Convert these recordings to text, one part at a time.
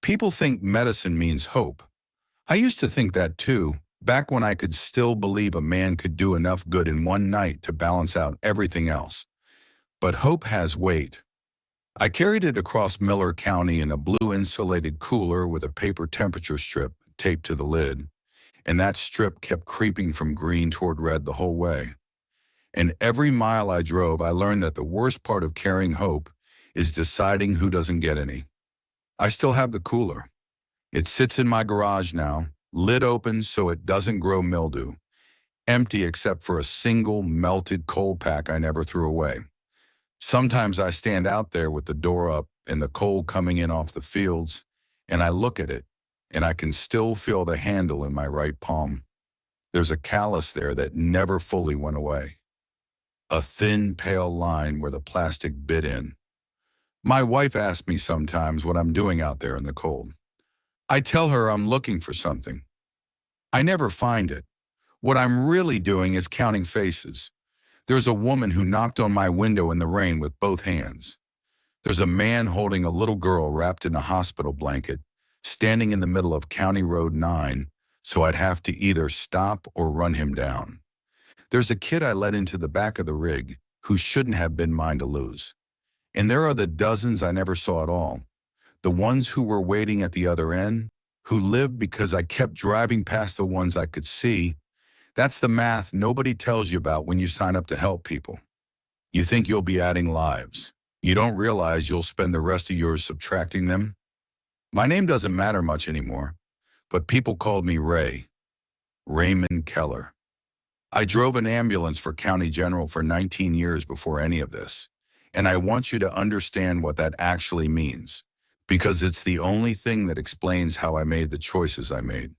People think medicine means hope. I used to think that too, back when I could still believe a man could do enough good in one night to balance out everything else. But hope has weight. I carried it across Miller County in a blue insulated cooler with a paper temperature strip taped to the lid, and that strip kept creeping from green toward red the whole way. And every mile I drove, I learned that the worst part of carrying hope is deciding who doesn't get any. I still have the cooler. It sits in my garage now, lid open so it doesn't grow mildew, empty except for a single melted coal pack I never threw away. Sometimes I stand out there with the door up and the coal coming in off the fields, and I look at it, and I can still feel the handle in my right palm. There's a callus there that never fully went away. A thin, pale line where the plastic bit in. My wife asks me sometimes what I'm doing out there in the cold. I tell her I'm looking for something. I never find it. What I'm really doing is counting faces. There's a woman who knocked on my window in the rain with both hands. There's a man holding a little girl wrapped in a hospital blanket, standing in the middle of County Road 9, so I'd have to either stop or run him down. There's a kid I let into the back of the rig who shouldn't have been mine to lose. And there are the dozens I never saw at all. The ones who were waiting at the other end, who lived because I kept driving past the ones I could see. That's the math nobody tells you about when you sign up to help people. You think you'll be adding lives. You don't realize you'll spend the rest of yours subtracting them. My name doesn't matter much anymore, but people called me Ray. Raymond Keller. I drove an ambulance for County General for 19 years before any of this, and I want you to understand what that actually means, because it's the only thing that explains how I made the choices I made.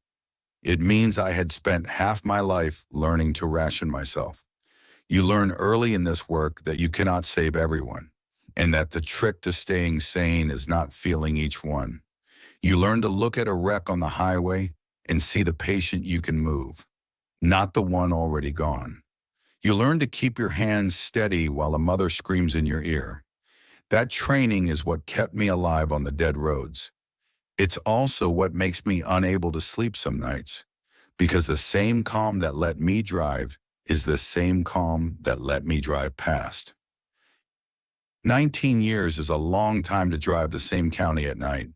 It means I had spent half my life learning to ration myself. You learn early in this work that you cannot save everyone, and that the trick to staying sane is not feeling each one. You learn to look at a wreck on the highway and see the patient you can move, not the one already gone. You learn to keep your hands steady while a mother screams in your ear. That training is what kept me alive on the dead roads. It's also what makes me unable to sleep some nights, because the same calm that let me drive is the same calm that let me drive past. 19 years is a long time to drive the same county at night.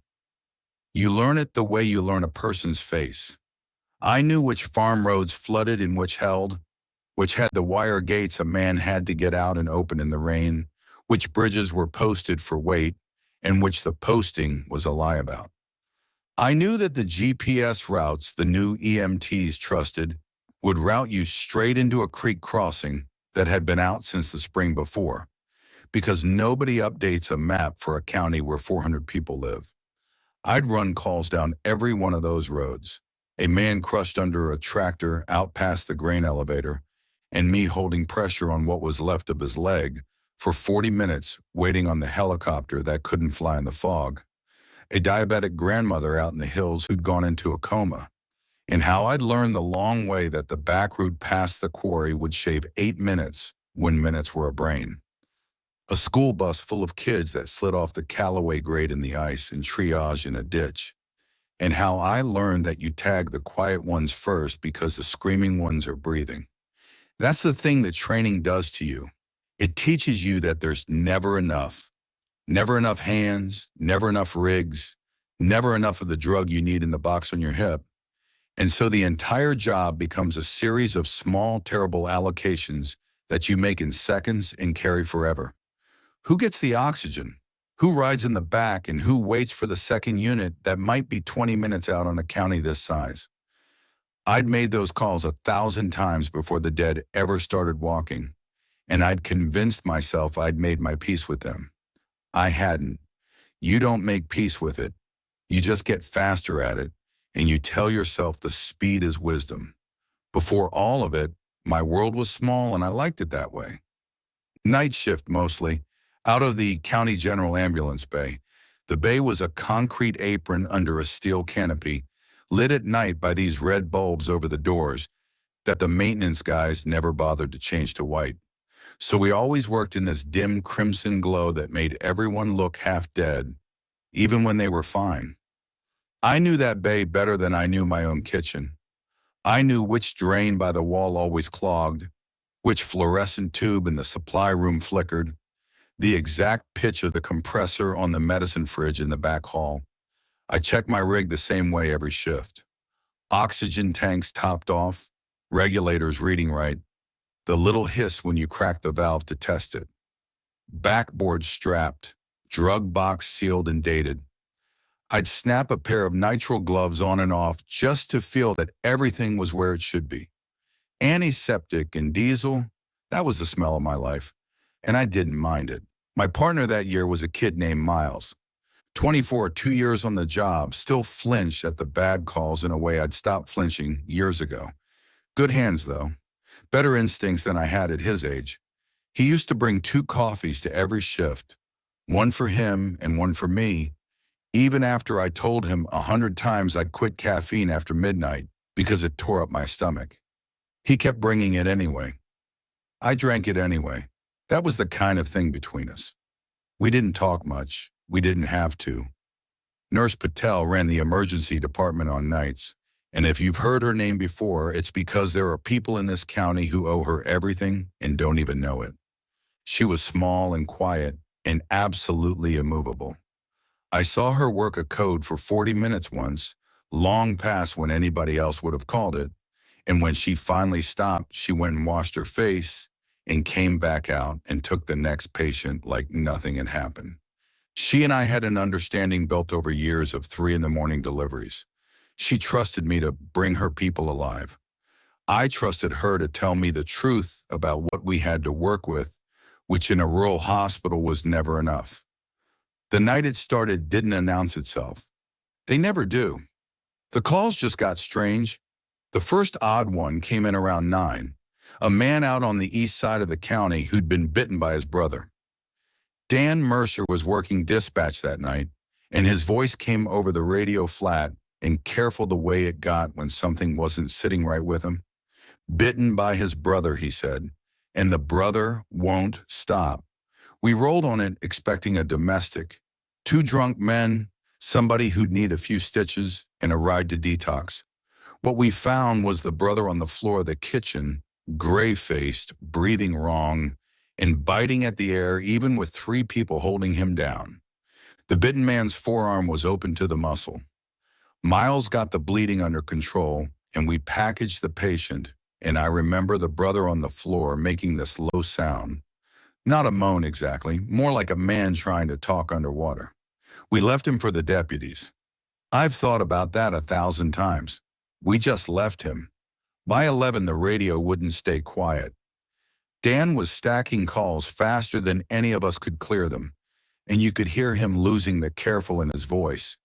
You learn it the way you learn a person's face. I knew which farm roads flooded and which held, which had the wire gates a man had to get out and open in the rain, which bridges were posted for weight, and which the posting was a lie about. I knew that the GPS routes the new EMTs trusted would route you straight into a creek crossing that had been out since the spring before, because nobody updates a map for a county where 400 people live. I'd run calls down every one of those roads, a man crushed under a tractor out past the grain elevator, and me holding pressure on what was left of his leg for 40 minutes waiting on the helicopter that couldn't fly in the fog. A diabetic grandmother out in the hills who'd gone into a coma, and how I'd learned the long way that the back route past the quarry would shave 8 minutes when minutes were a brain. A school bus full of kids that slid off the Callaway grade in the ice and triage in a ditch, and how I learned that you tag the quiet ones first because the screaming ones are breathing. That's the thing that training does to you. It teaches you that there's never enough. Never enough hands, never enough rigs, never enough of the drug you need in the box on your hip. And so the entire job becomes a series of small, terrible allocations that you make in seconds and carry forever. Who gets the oxygen? Who rides in the back, and who waits for the second unit that might be 20 minutes out on a county this size? I'd made those calls 1,000 times before the dead ever started walking, and I'd convinced myself I'd made my peace with them. I hadn't. You don't make peace with it. You just get faster at it, and you tell yourself the speed is wisdom. Before all of it, my world was small, and I liked it that way. Night shift mostly, out of the County General Ambulance Bay. The bay was a concrete apron under a steel canopy, lit at night by these red bulbs over the doors that the maintenance guys never bothered to change to white. So we always worked in this dim crimson glow that made everyone look half dead, even when they were fine. I knew that bay better than I knew my own kitchen. I knew which drain by the wall always clogged, which fluorescent tube in the supply room flickered, the exact pitch of the compressor on the medicine fridge in the back hall. I checked my rig the same way every shift. Oxygen tanks topped off, regulators reading right, the little hiss when you crack the valve to test it. Backboard strapped, drug box sealed and dated. I'd snap a pair of nitrile gloves on and off just to feel that everything was where it should be. Antiseptic and diesel, that was the smell of my life, and I didn't mind it. My partner that year was a kid named Miles. 24, 2 years on the job, still flinched at the bad calls in a way I'd stopped flinching years ago. Good hands, though. Better instincts than I had at his age. He used to bring 2 coffees to every shift, one for him and one for me, even after I told him 100 times I'd quit caffeine after midnight because it tore up my stomach. He kept bringing it anyway. I drank it anyway. That was the kind of thing between us. We didn't talk much. We didn't have to. Nurse Patel ran the emergency department on nights, and if you've heard her name before, it's because there are people in this county who owe her everything and don't even know it. She was small and quiet and absolutely immovable. I saw her work a code for 40 minutes once, long past when anybody else would have called it, and when she finally stopped, she went and washed her face and came back out and took the next patient like nothing had happened. She and I had an understanding built over years of 3 in the morning deliveries. She trusted me to bring her people alive. I trusted her to tell me the truth about what we had to work with, which in a rural hospital was never enough. The night it started didn't announce itself. They never do. The calls just got strange. The first odd one came in around 9. A man out on the east side of the county who'd been bitten by his brother. Dan Mercer was working dispatch that night, and his voice came over the radio flat and careful the way it got when something wasn't sitting right with him. Bitten by his brother, he said, and the brother won't stop. We rolled on it expecting a domestic. 2 drunk men, somebody who'd need a few stitches, and a ride to detox. What we found was the brother on the floor of the kitchen, gray-faced, breathing wrong, and biting at the air even with 3 people holding him down. The bitten man's forearm was open to the muscle. Miles got the bleeding under control, and we packaged the patient, and I remember the brother on the floor making this low sound. Not a moan exactly, more like a man trying to talk underwater. We left him for the deputies. I've thought about that 1,000 times. We just left him. By 11, the radio wouldn't stay quiet. Dan was stacking calls faster than any of us could clear them, and you could hear him losing the careful in his voice.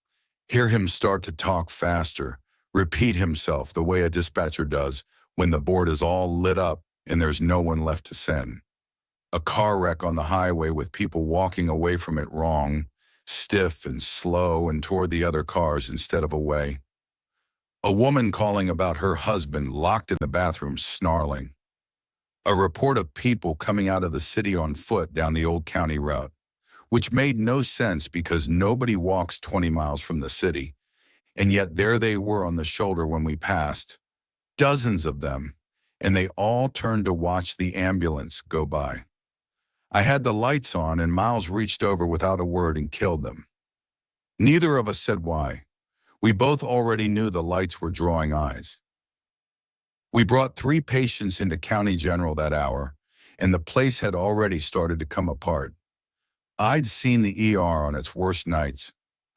Hear him start to talk faster, repeat himself the way a dispatcher does when the board is all lit up and there's no one left to send. A car wreck on the highway with people walking away from it wrong, stiff and slow and toward the other cars instead of away. A woman calling about her husband locked in the bathroom snarling. A report of people coming out of the city on foot down the old county route, which made no sense because nobody walks 20 miles from the city, and yet there they were on the shoulder when we passed. Dozens of them, and they all turned to watch the ambulance go by. I had the lights on and Miles reached over without a word and killed them. Neither of us said why. We both already knew the lights were drawing eyes. We brought 3 patients into County General that hour, and the place had already started to come apart. I'd seen the ER on its worst nights,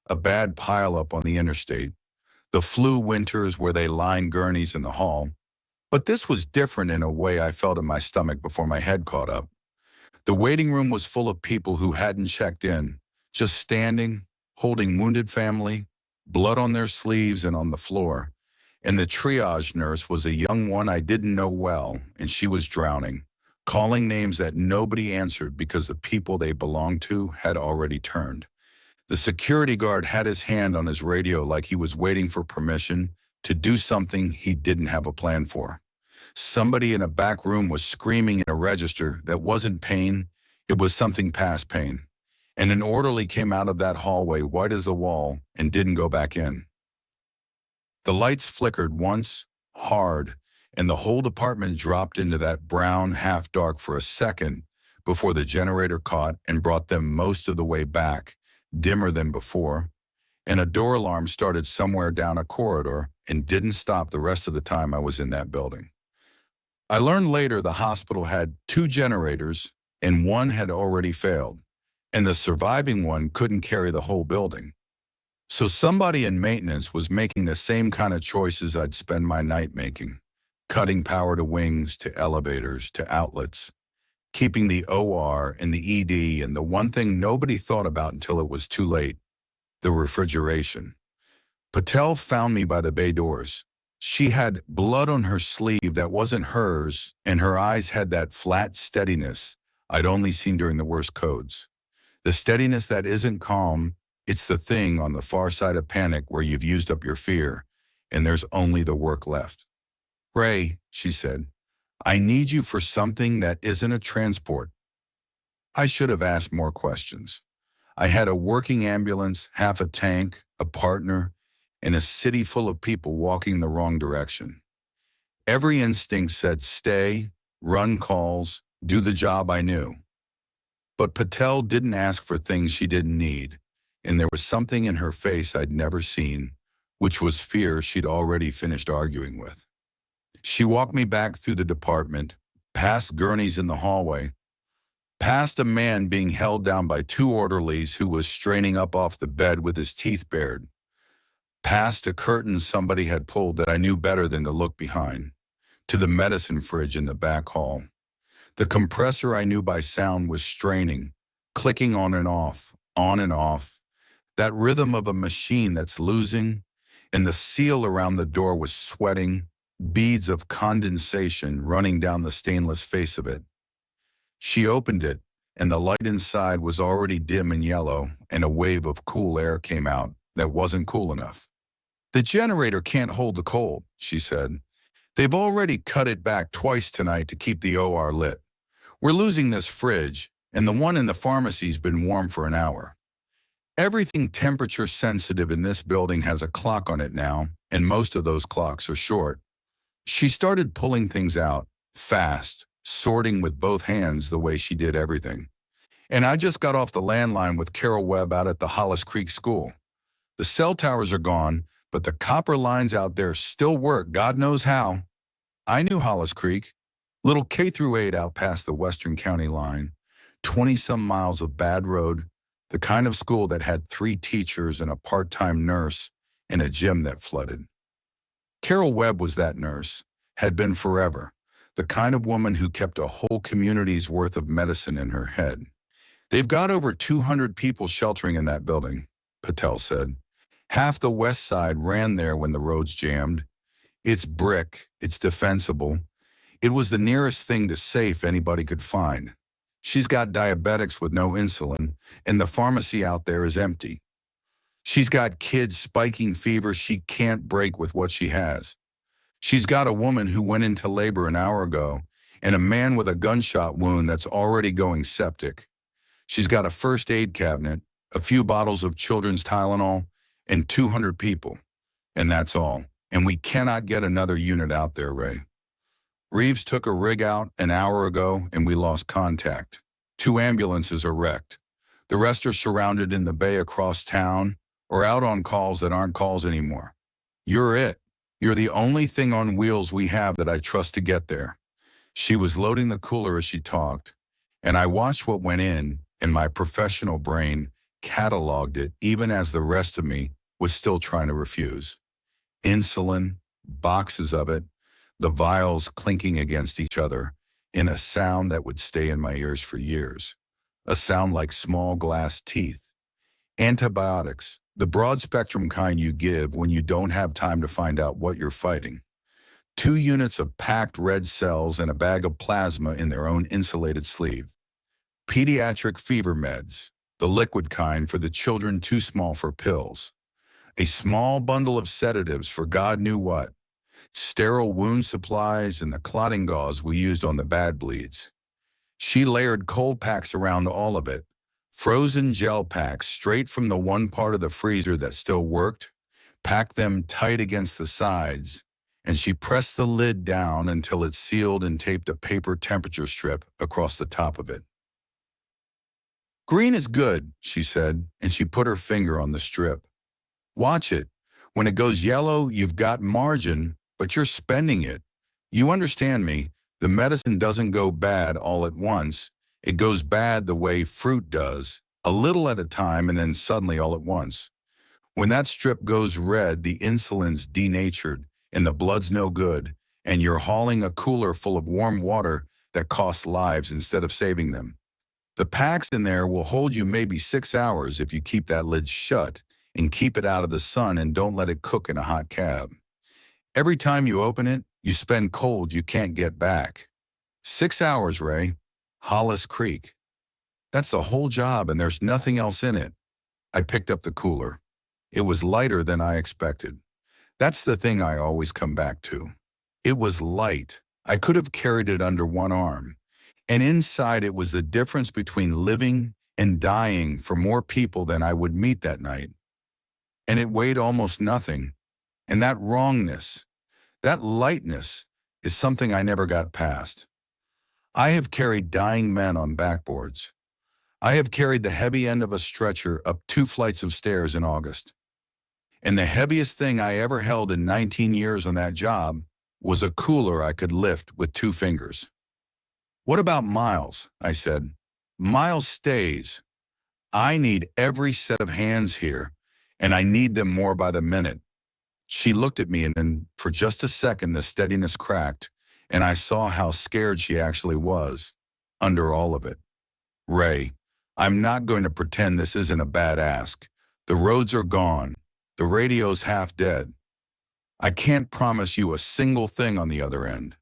a bad pileup on the interstate, the flu winters where they lined gurneys in the hall, but this was different in a way I felt in my stomach before my head caught up. The waiting room was full of people who hadn't checked in, just standing, holding wounded family, blood on their sleeves and on the floor. And the triage nurse was a young one I didn't know well, and she was drowning, calling names that nobody answered because the people they belonged to had already turned. The security guard had his hand on his radio like he was waiting for permission to do something he didn't have a plan for. Somebody in a back room was screaming in a register that wasn't pain, it was something past pain. And an orderly came out of that hallway white as a wall and didn't go back in. The lights flickered once, hard, and the whole department dropped into that brown half-dark for a second before the generator caught and brought them most of the way back, dimmer than before, and a door alarm started somewhere down a corridor and didn't stop the rest of the time I was in that building. I learned later the hospital had 2 generators and one had already failed, and the surviving one couldn't carry the whole building. So somebody in maintenance was making the same kind of choices I'd spend my night making, cutting power to wings, to elevators, to outlets, keeping the OR and the ED, and the one thing nobody thought about until it was too late, the refrigeration. Patel found me by the bay doors. She had blood on her sleeve that wasn't hers, and her eyes had that flat steadiness I'd only seen during the worst codes. The steadiness that isn't calm, it's the thing on the far side of panic where you've used up your fear, and there's only the work left. "Ray," she said, "I need you for something that isn't a transport." I should have asked more questions. I had a working ambulance, half a tank, a partner, and a city full of people walking the wrong direction. Every instinct said stay, run calls, do the job I knew. But Patel didn't ask for things she didn't need, and there was something in her face I'd never seen, which was fear she'd already finished arguing with. She walked me back through the department, past gurneys in the hallway, past a man being held down by 2 orderlies who was straining up off the bed with his teeth bared, past a curtain somebody had pulled that I knew better than to look behind, to the medicine fridge in the back hall. The compressor I knew by sound was straining, clicking on and off, that rhythm of a machine that's losing, and the seal around the door was sweating, beads of condensation running down the stainless face of it. She opened it, and the light inside was already dim and yellow, and a wave of cool air came out that wasn't cool enough. "The generator can't hold the cold," she said. "They've already cut it back twice tonight to keep the OR lit. We're losing this fridge, and the one in the pharmacy's been warm for an hour. Everything temperature sensitive in this building has a clock on it now, and most of those clocks are short." She started pulling things out, fast, sorting with both hands the way she did everything. "And I just got off the landline with Carol Webb out at the Hollis Creek School. The cell towers are gone, but the copper lines out there still work, God knows how." I knew Hollis Creek, little K-8 out past the Western County line, 20-some miles of bad road, the kind of school that had 3 teachers and a part-time nurse and a gym that flooded. Carol Webb was that nurse, had been forever, the kind of woman who kept a whole community's worth of medicine in her head. "They've got over 200 people sheltering in that building," Patel said. "Half the west side ran there when the roads jammed. It's brick, it's defensible. It was the nearest thing to safe anybody could find. She's got diabetics with no insulin, and the pharmacy out there is empty. She's got kids spiking fever she can't break with what she has. She's got a woman who went into labor an hour ago, and a man with a gunshot wound that's already going septic. She's got a first aid cabinet, a few bottles of children's Tylenol, and 200 people. And that's all. And we cannot get another unit out there, Ray. Reeves took a rig out an hour ago, and we lost contact. 2 ambulances are wrecked. The rest are surrounded in the bay across town, or out on calls that aren't calls anymore. You're it. You're the only thing on wheels we have that I trust to get there." She was loading the cooler as she talked, and I watched what went in, and my professional brain cataloged it even as the rest of me was still trying to refuse. Insulin, boxes of it, the vials clinking against each other, in a sound that would stay in my ears for years. A sound like small glass teeth. Antibiotics, the broad-spectrum kind you give when you don't have time to find out what you're fighting. 2 units of packed red cells and a bag of plasma in their own insulated sleeve. Pediatric fever meds, the liquid kind for the children too small for pills. A small bundle of sedatives for God knew what. Sterile wound supplies and the clotting gauze we used on the bad bleeds. She layered cold packs around all of it. Frozen gel packs straight from the one part of the freezer that still worked, packed them tight against the sides, and she pressed the lid down until it sealed and taped a paper temperature strip across the top of it. "Green is good," she said, and she put her finger on the strip. "Watch it. When it goes yellow, you've got margin, but you're spending it. You understand me? The medicine doesn't go bad all at once. It goes bad the way fruit does, a little at a time and then suddenly all at once. When that strip goes red, the insulin's denatured and the blood's no good, and you're hauling a cooler full of warm water that costs lives instead of saving them. The packs in there will hold you maybe 6 hours if you keep that lid shut and keep it out of the sun and don't let it cook in a hot cab. Every time you open it, you spend cold you can't get back. 6 hours, Ray. Hollis Creek. That's the whole job and there's nothing else in it." I picked up the cooler. It was lighter than I expected. That's the thing I always come back to. It was light. I could have carried it under one arm. And inside it was the difference between living and dying for more people than I would meet that night. And it weighed almost nothing. And that wrongness, that lightness, is something I never got past. I have carried dying men on backboards. I have carried the heavy end of a stretcher up 2 flights of stairs in August. And the heaviest thing I ever held in 19 years on that job was a cooler I could lift with 2 fingers. "What about Miles?" I said. "Miles stays. I need every set of hands here, and I need them more by the minute." She looked at me and for just a second the steadiness cracked, and I saw how scared she actually was, under all of it. "Ray, I'm not going to pretend this isn't a bad ask. The roads are gone. The radio's half dead. I can't promise you a single thing on the other end.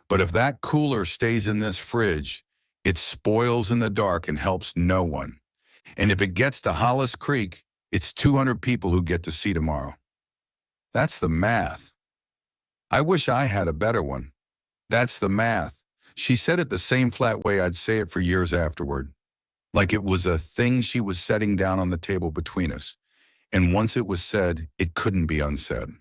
But if that cooler stays in this fridge, it spoils in the dark and helps no one. And if it gets to Hollis Creek, it's 200 people who get to see tomorrow." That's the math. I wish I had a better one. That's the math. She said it the same flat way I'd say it for years afterward, like it was a thing she was setting down on the table between us. And once it was said, it couldn't be unsaid.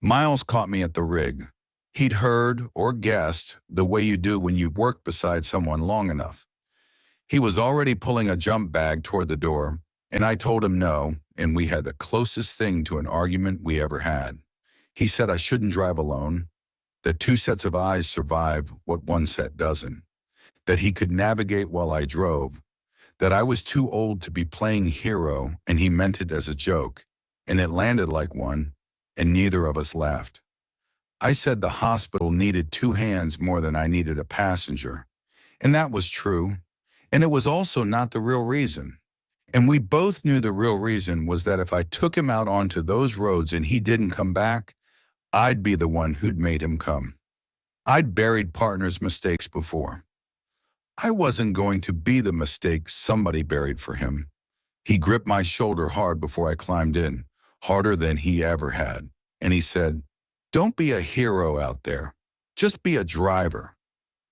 Miles caught me at the rig. He'd heard or guessed the way you do when you've worked beside someone long enough. He was already pulling a jump bag toward the door, and I told him no, and we had the closest thing to an argument we ever had. He said I shouldn't drive alone, that 2 sets of eyes survive what 1 set doesn't, that he could navigate while I drove, that I was too old to be playing hero, and he meant it as a joke, and it landed like one, and neither of us laughed. I said the hospital needed 2 hands more than I needed a passenger, and that was true, and it was also not the real reason. And we both knew the real reason was that if I took him out onto those roads and he didn't come back, I'd be the one who'd made him come. I'd buried partners' mistakes before. I wasn't going to be the mistake somebody buried for him. He gripped my shoulder hard before I climbed in, harder than he ever had, and he said, "Don't be a hero out there. Just be a driver."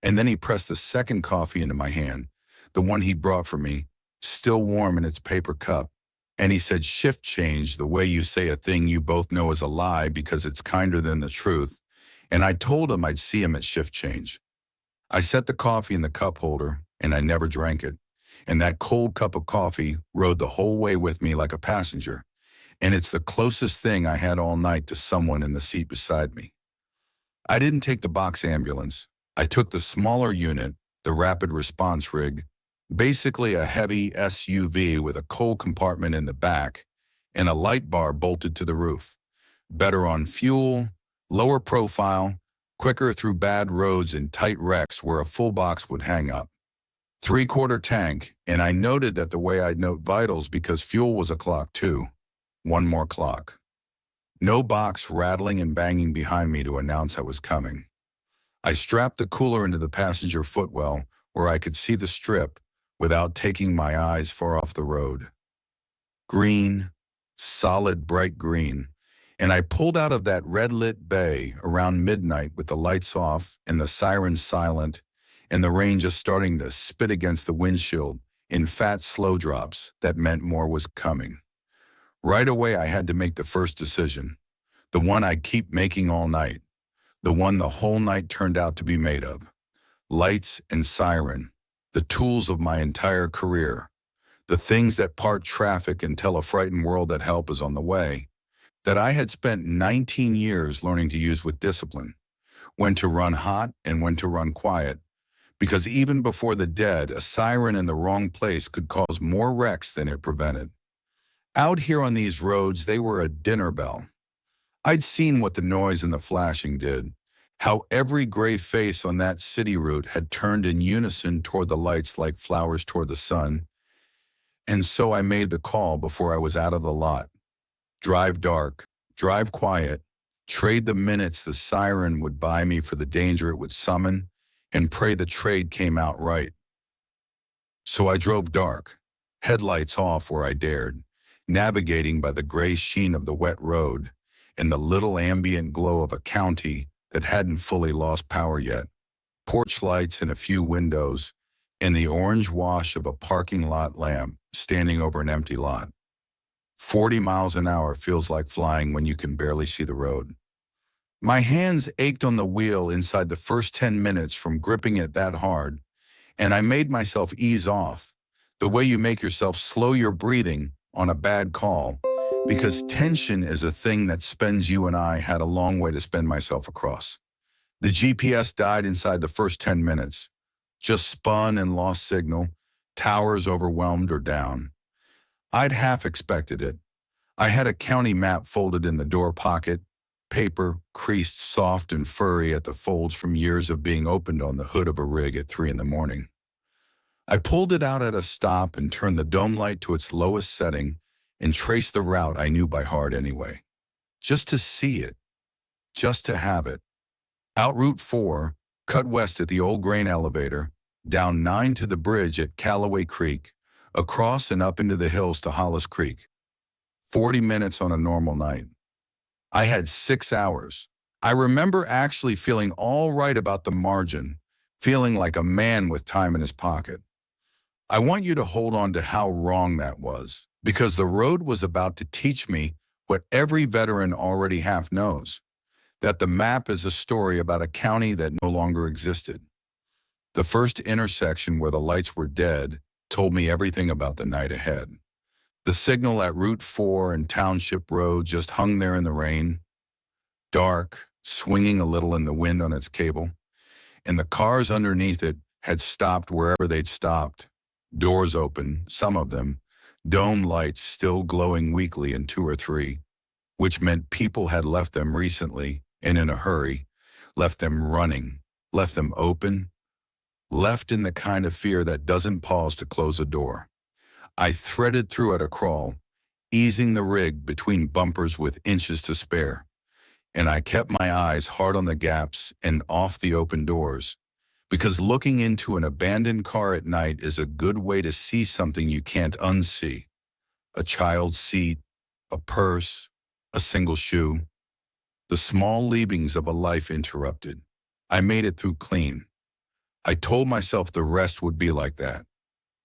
And then he pressed the second coffee into my hand, the one he brought for me, still warm in its paper cup, and he said, "Shift change, the way you say a thing you both know is a lie because it's kinder than the truth." And I told him I'd see him at shift change. I set the coffee in the cup holder, and I never drank it. And that cold cup of coffee rode the whole way with me like a passenger. And it's the closest thing I had all night to someone in the seat beside me. I didn't take the box ambulance. I took the smaller unit, the rapid response rig, basically a heavy SUV with a coal compartment in the back and a light bar bolted to the roof. Better on fuel, lower profile, quicker through bad roads and tight wrecks where a full box would hang up. 3/4 tank, and I noted that the way I'd note vitals because fuel was a clock too. 1 more clock. No box rattling and banging behind me to announce I was coming. I strapped the cooler into the passenger footwell where I could see the strip without taking my eyes far off the road. Green, solid bright green, and I pulled out of that red-lit bay around midnight with the lights off and the siren silent and the rain just starting to spit against the windshield in fat slow drops that meant more was coming. Right away, I had to make the first decision, the one I'd keep making all night, the one the whole night turned out to be made of. Lights and Siren, the tools of my entire career, the things that part traffic and tell a frightened world that help is on the way, that I had spent 19 years learning to use with discipline, when to run hot and when to run quiet, because even before the dead, a siren in the wrong place could cause more wrecks than it prevented. Out here on these roads, they were a dinner bell. I'd seen what the noise and the flashing did, how every gray face on that city route had turned in unison toward the lights like flowers toward the sun, and so I made the call before I was out of the lot. Drive dark, drive quiet, trade the minutes the siren would buy me for the danger it would summon, and pray the trade came out right. So I drove dark, headlights off where I dared, navigating by the gray sheen of the wet road and the little ambient glow of a county that hadn't fully lost power yet. Porch lights in a few windows, and the orange wash of a parking lot lamp standing over an empty lot. 40 miles an hour feels like flying when you can barely see the road. My hands ached on the wheel inside the first 10 minutes from gripping it that hard, and I made myself ease off, the way you make yourself slow your breathing on a bad call, because tension is a thing that spends you and I had a long way to spend myself across. The GPS died inside the first 10 minutes, just spun and lost signal, towers overwhelmed or down. I'd half expected it. I had a county map folded in the door pocket, paper creased soft and furry at the folds from years of being opened on the hood of a rig at 3 in the morning. I pulled it out at a stop and turned the dome light to its lowest setting and traced the route I knew by heart anyway. Just to see it, just to have it. Out Route 4, cut west at the old grain elevator, down 9 to the bridge at Callaway Creek, across and up into the hills to Hollis Creek. 40 minutes on a normal night. I had 6 hours. I remember actually feeling all right about the margin, feeling like a man with time in his pocket. I want you to hold on to how wrong that was, because the road was about to teach me what every veteran already half knows, that the map is a story about a county that no longer existed. The first intersection where the lights were dead told me everything about the night ahead. The signal at Route 4 and Township Road just hung there in the rain, dark, swinging a little in the wind on its cable, and the cars underneath it had stopped wherever they'd stopped. Doors open, some of them, dome lights still glowing weakly in 2 or 3, which meant people had left them recently and in a hurry, left them running, left them open, left in the kind of fear that doesn't pause to close a door. I threaded through at a crawl, easing the rig between bumpers with inches to spare, and I kept my eyes hard on the gaps and off the open doors, because looking into an abandoned car at night is a good way to see something you can't unsee. A child's seat, a purse, a single shoe. The small leavings of a life interrupted. I made it through clean. I told myself the rest would be like that.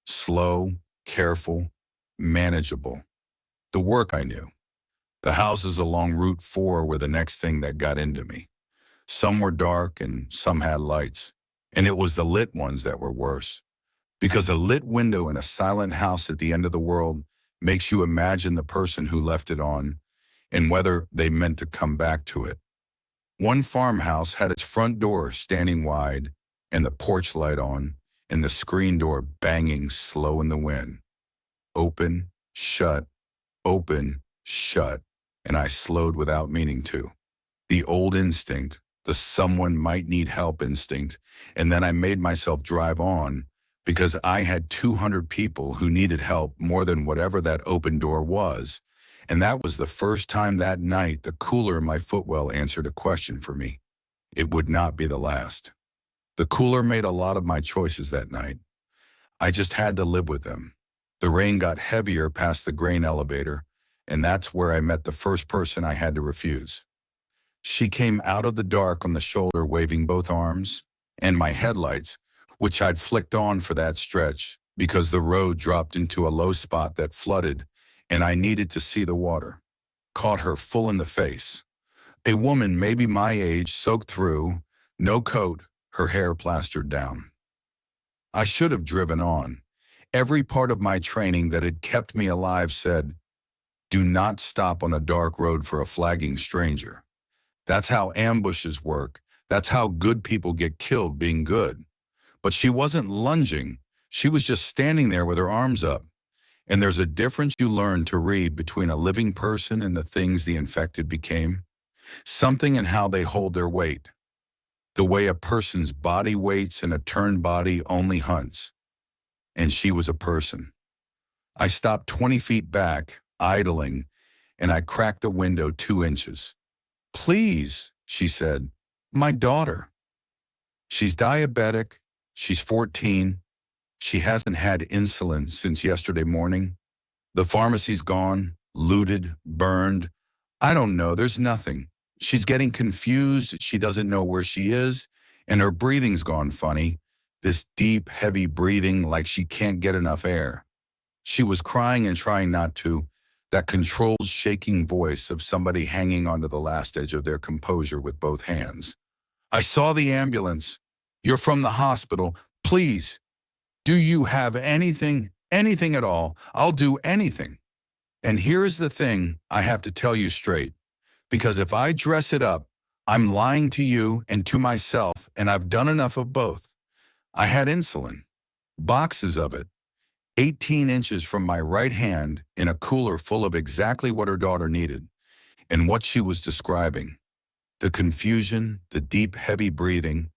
Slow, careful, manageable. The work I knew. The houses along Route 4 were the next thing that got into me. Some were dark and some had lights. And it was the lit ones that were worse. Because a lit window in a silent house at the end of the world makes you imagine the person who left it on and whether they meant to come back to it. One farmhouse had its front door standing wide and the porch light on and the screen door banging slow in the wind. Open, shut, open, shut, and I slowed without meaning to. The old instinct, the someone might need help instinct, and then I made myself drive on because I had 200 people who needed help more than whatever that open door was, and that was the first time that night the cooler in my footwell answered a question for me. It would not be the last. The cooler made a lot of my choices that night. I just had to live with them. The rain got heavier past the grain elevator, and that's where I met the first person I had to refuse. She came out of the dark on the shoulder waving both arms, and my headlights, which I'd flicked on for that stretch because the road dropped into a low spot that flooded and I needed to see the water. Caught her full in the face. A woman maybe my age, soaked through, no coat, her hair plastered down. I should have driven on. Every part of my training that had kept me alive said, do not stop on a dark road for a flagging stranger. That's how ambushes work. That's how good people get killed being good. But she wasn't lunging. She was just standing there with her arms up. And there's a difference you learn to read between a living person and the things the infected became. Something in how they hold their weight. The way a person's body waits and a turned body only hunts. And she was a person. I stopped 20 feet back, idling, and I cracked the window 2 inches. Please, she said, my daughter. She's diabetic. She's 14. She hasn't had insulin since yesterday morning. The pharmacy's gone, looted, burned. I don't know, there's nothing. She's getting confused, she doesn't know where she is, and her breathing's gone funny. This deep, heavy breathing like she can't get enough air. She was crying and trying not to, that controlled, shaking voice of somebody hanging onto the last edge of their composure with both hands. I saw the ambulance. You're from the hospital. Please, do you have anything at all? I'll do anything. And here is the thing I have to tell you straight, because if I dress it up, I'm lying to you and to myself, and I've done enough of both. I had insulin, boxes of it, 18 inches from my right hand in a cooler full of exactly what her daughter needed and what she was describing. The confusion, the deep, heavy breathing,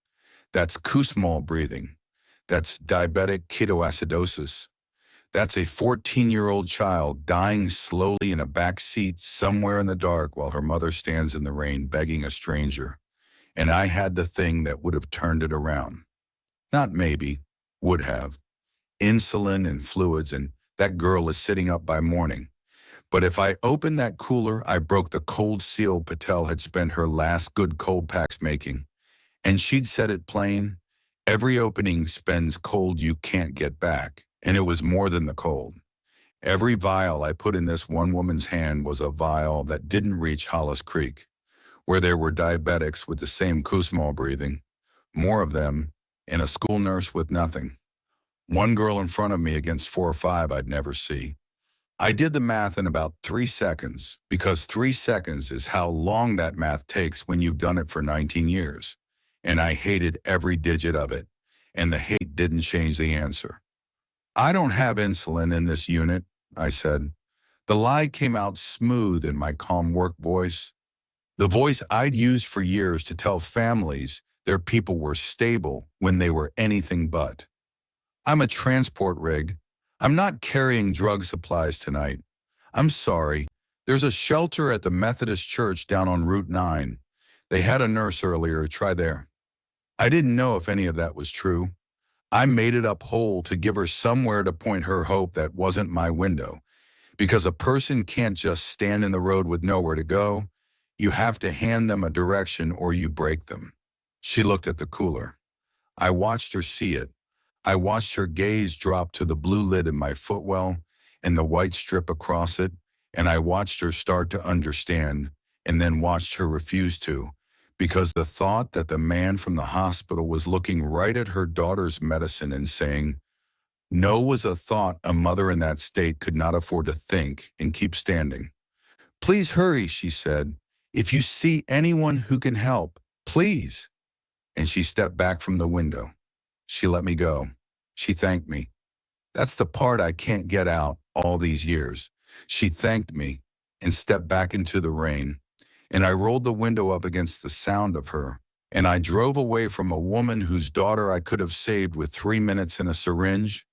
that's Kussmaul breathing. That's diabetic ketoacidosis. That's a 14-year-old child dying slowly in a back seat somewhere in the dark while her mother stands in the rain begging a stranger. And I had the thing that would have turned it around. Not maybe, would have. Insulin and fluids, and that girl is sitting up by morning. But if I opened that cooler, I broke the cold seal Patel had spent her last good cold packs making. And she'd said it plain, every opening spends cold you can't get back. And it was more than the cold. Every vial I put in this one woman's hand was a vial that didn't reach Hollis Creek, where there were diabetics with the same Kussmaul breathing, more of them, and a school nurse with nothing. One girl in front of me against 4 or 5 I'd never see. I did the math in about 3 seconds, because 3 seconds is how long that math takes when you've done it for 19 years. And I hated every digit of it, and the hate didn't change the answer. I don't have insulin in this unit, I said. The lie came out smooth in my calm work voice, the voice I'd used for years to tell families their people were stable when they were anything but. I'm a transport rig. I'm not carrying drug supplies tonight. I'm sorry. There's a shelter at the Methodist church down on Route 9. They had a nurse earlier. Try there. I didn't know if any of that was true. I made it up whole to give her somewhere to point her hope that wasn't my window. Because a person can't just stand in the road with nowhere to go. You have to hand them a direction or you break them. She looked at the cooler. I watched her see it. I watched her gaze drop to the blue lid in my footwell and the white strip across it, and I watched her start to understand, and then watched her refuse to, because the thought that the man from the hospital was looking right at her daughter's medicine and saying, no was a thought a mother in that state could not afford to think and keep standing. Please hurry, she said. If you see anyone who can help, please. And she stepped back from the window. She let me go. She thanked me. That's the part I can't get out all these years. She thanked me and stepped back into the rain. And I rolled the window up against the sound of her. And I drove away from a woman whose daughter I could have saved with 3 minutes and a syringe.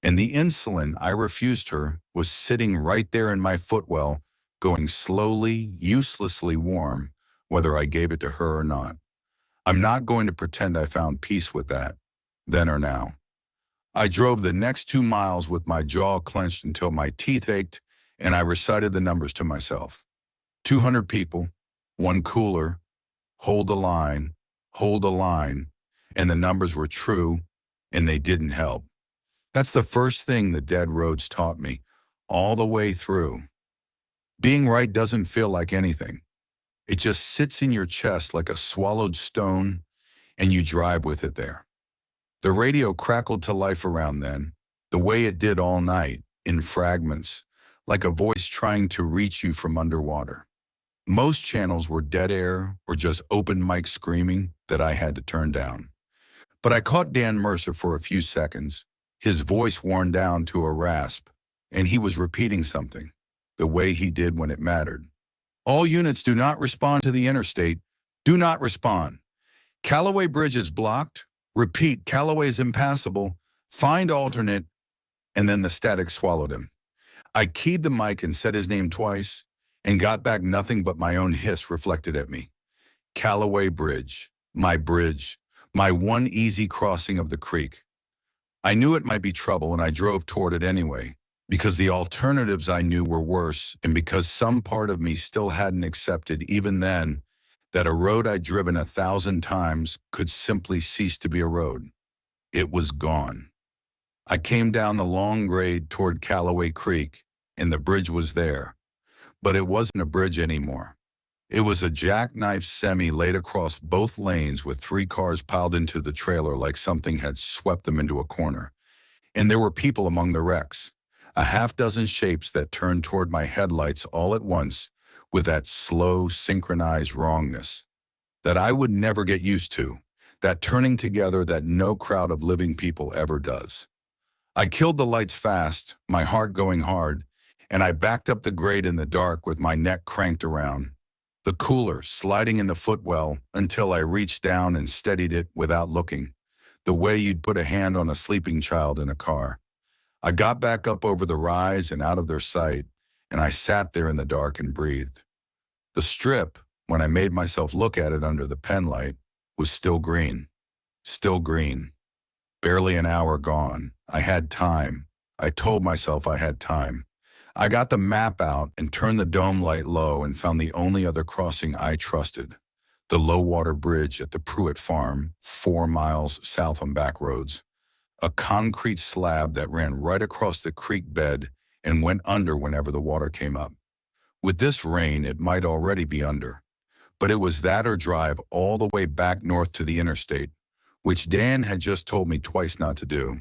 And the insulin I refused her was sitting right there in my footwell, going slowly, uselessly warm, whether I gave it to her or not. I'm not going to pretend I found peace with that, then or now. I drove the next 2 miles with my jaw clenched until my teeth ached, and I recited the numbers to myself. 200 people, 1 cooler, hold the line, and the numbers were true, and they didn't help. That's the first thing the dead roads taught me. all the way through. Being right doesn't feel like anything. It just sits in your chest like a swallowed stone, and you drive with it there. The radio crackled to life around then, the way it did all night, in fragments, like a voice trying to reach you from underwater. Most channels were dead air or just open mic screaming that I had to turn down. But I caught Dan Mercer for a few seconds, his voice worn down to a rasp, and he was repeating something, the way he did when it mattered. All units do not respond to the interstate. Do not respond. Callaway Bridge is blocked. Repeat, Callaway is impassable. Find alternate. And then the static swallowed him. I keyed the mic and said his name twice and got back nothing but my own hiss reflected at me. Callaway Bridge, my one easy crossing of the creek. I knew it might be trouble and I drove toward it anyway, because the alternatives I knew were worse and because some part of me still hadn't accepted even then that a road I'd driven 1,000 times could simply cease to be a road. It was gone. I came down the long grade toward Callaway Creek, and the bridge was there. But it wasn't a bridge anymore. It was a jackknife semi laid across both lanes with 3 cars piled into the trailer like something had swept them into a corner. And there were people among the wrecks, a half-dozen shapes that turned toward my headlights all at once with that slow, synchronized wrongness that I would never get used to, that turning together that no crowd of living people ever does. I killed the lights fast, my heart going hard, and I backed up the grade in the dark with my neck cranked around, the cooler sliding in the footwell until I reached down and steadied it without looking, the way you'd put a hand on a sleeping child in a car. I got back up over the rise and out of their sight, and I sat there in the dark and breathed. The strip, when I made myself look at it under the penlight, was still green. Still green. Barely an hour gone. I had time. I told myself I had time. I got the map out and turned the dome light low and found the only other crossing I trusted, the low-water bridge at the Pruitt farm, 4 miles south on back roads. A concrete slab that ran right across the creek bed and went under whenever the water came up. With this rain, it might already be under. But it was that or drive all the way back north to the interstate, which Dan had just told me twice not to do.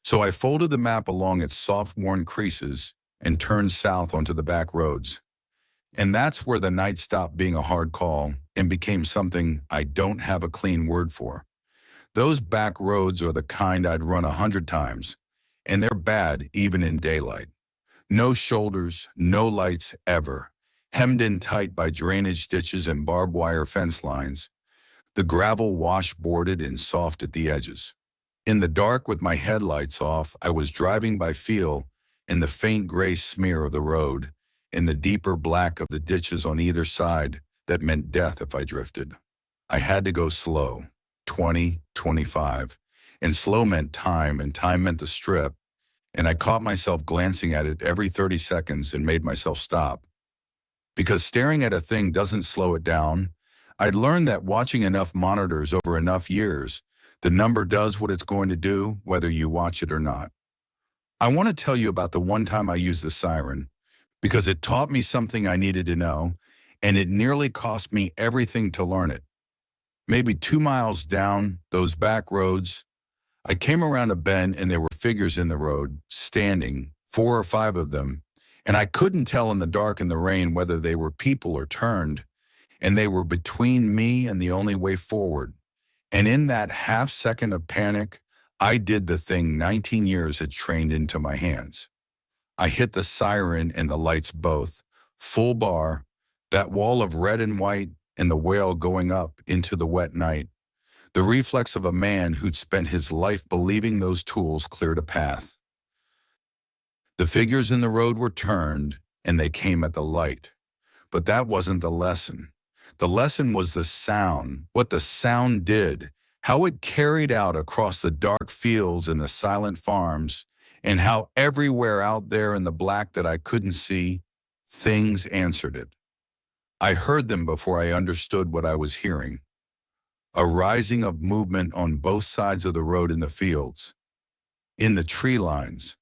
So I folded the map along its soft-worn creases and turned south onto the back roads. And that's where the night stopped being a hard call and became something I don't have a clean word for. Those back roads are the kind I'd run 100 times, and they're bad even in daylight. No shoulders, no lights ever, hemmed in tight by drainage ditches and barbed wire fence lines, the gravel washboarded and soft at the edges. In the dark with my headlights off, I was driving by feel in the faint gray smear of the road, in the deeper black of the ditches on either side that meant death if I drifted. I had to go slow, 20, 25, and slow meant time and time meant the strip, and I caught myself glancing at it every 30 seconds and made myself stop. Because staring at a thing doesn't slow it down. I'd learned that watching enough monitors over enough years, the number does what it's going to do, whether you watch it or not. I want to tell you about the one time I used the Siren, because it taught me something I needed to know, and it nearly cost me everything to learn it. Maybe 2 miles down those back roads, I came around a bend and there were figures in the road, standing, 4 or 5 of them, and I couldn't tell in the dark and the rain whether they were people or turned, and they were between me and the only way forward. And in that half second of panic, I did the thing 19 years had trained into my hands. I hit the Siren and the lights both, full bar, that wall of red and white and the wail going up into the wet night. The reflex of a man who'd spent his life believing those tools cleared a path. The figures in the road were turned, and they came at the light. But that wasn't the lesson. The lesson was the sound, what the sound did, how it carried out across the dark fields and the silent farms, and how everywhere out there in the black that I couldn't see, things answered it. I heard them before I understood what I was hearing. A rising of movement on both sides of the road in the fields, in the tree lines,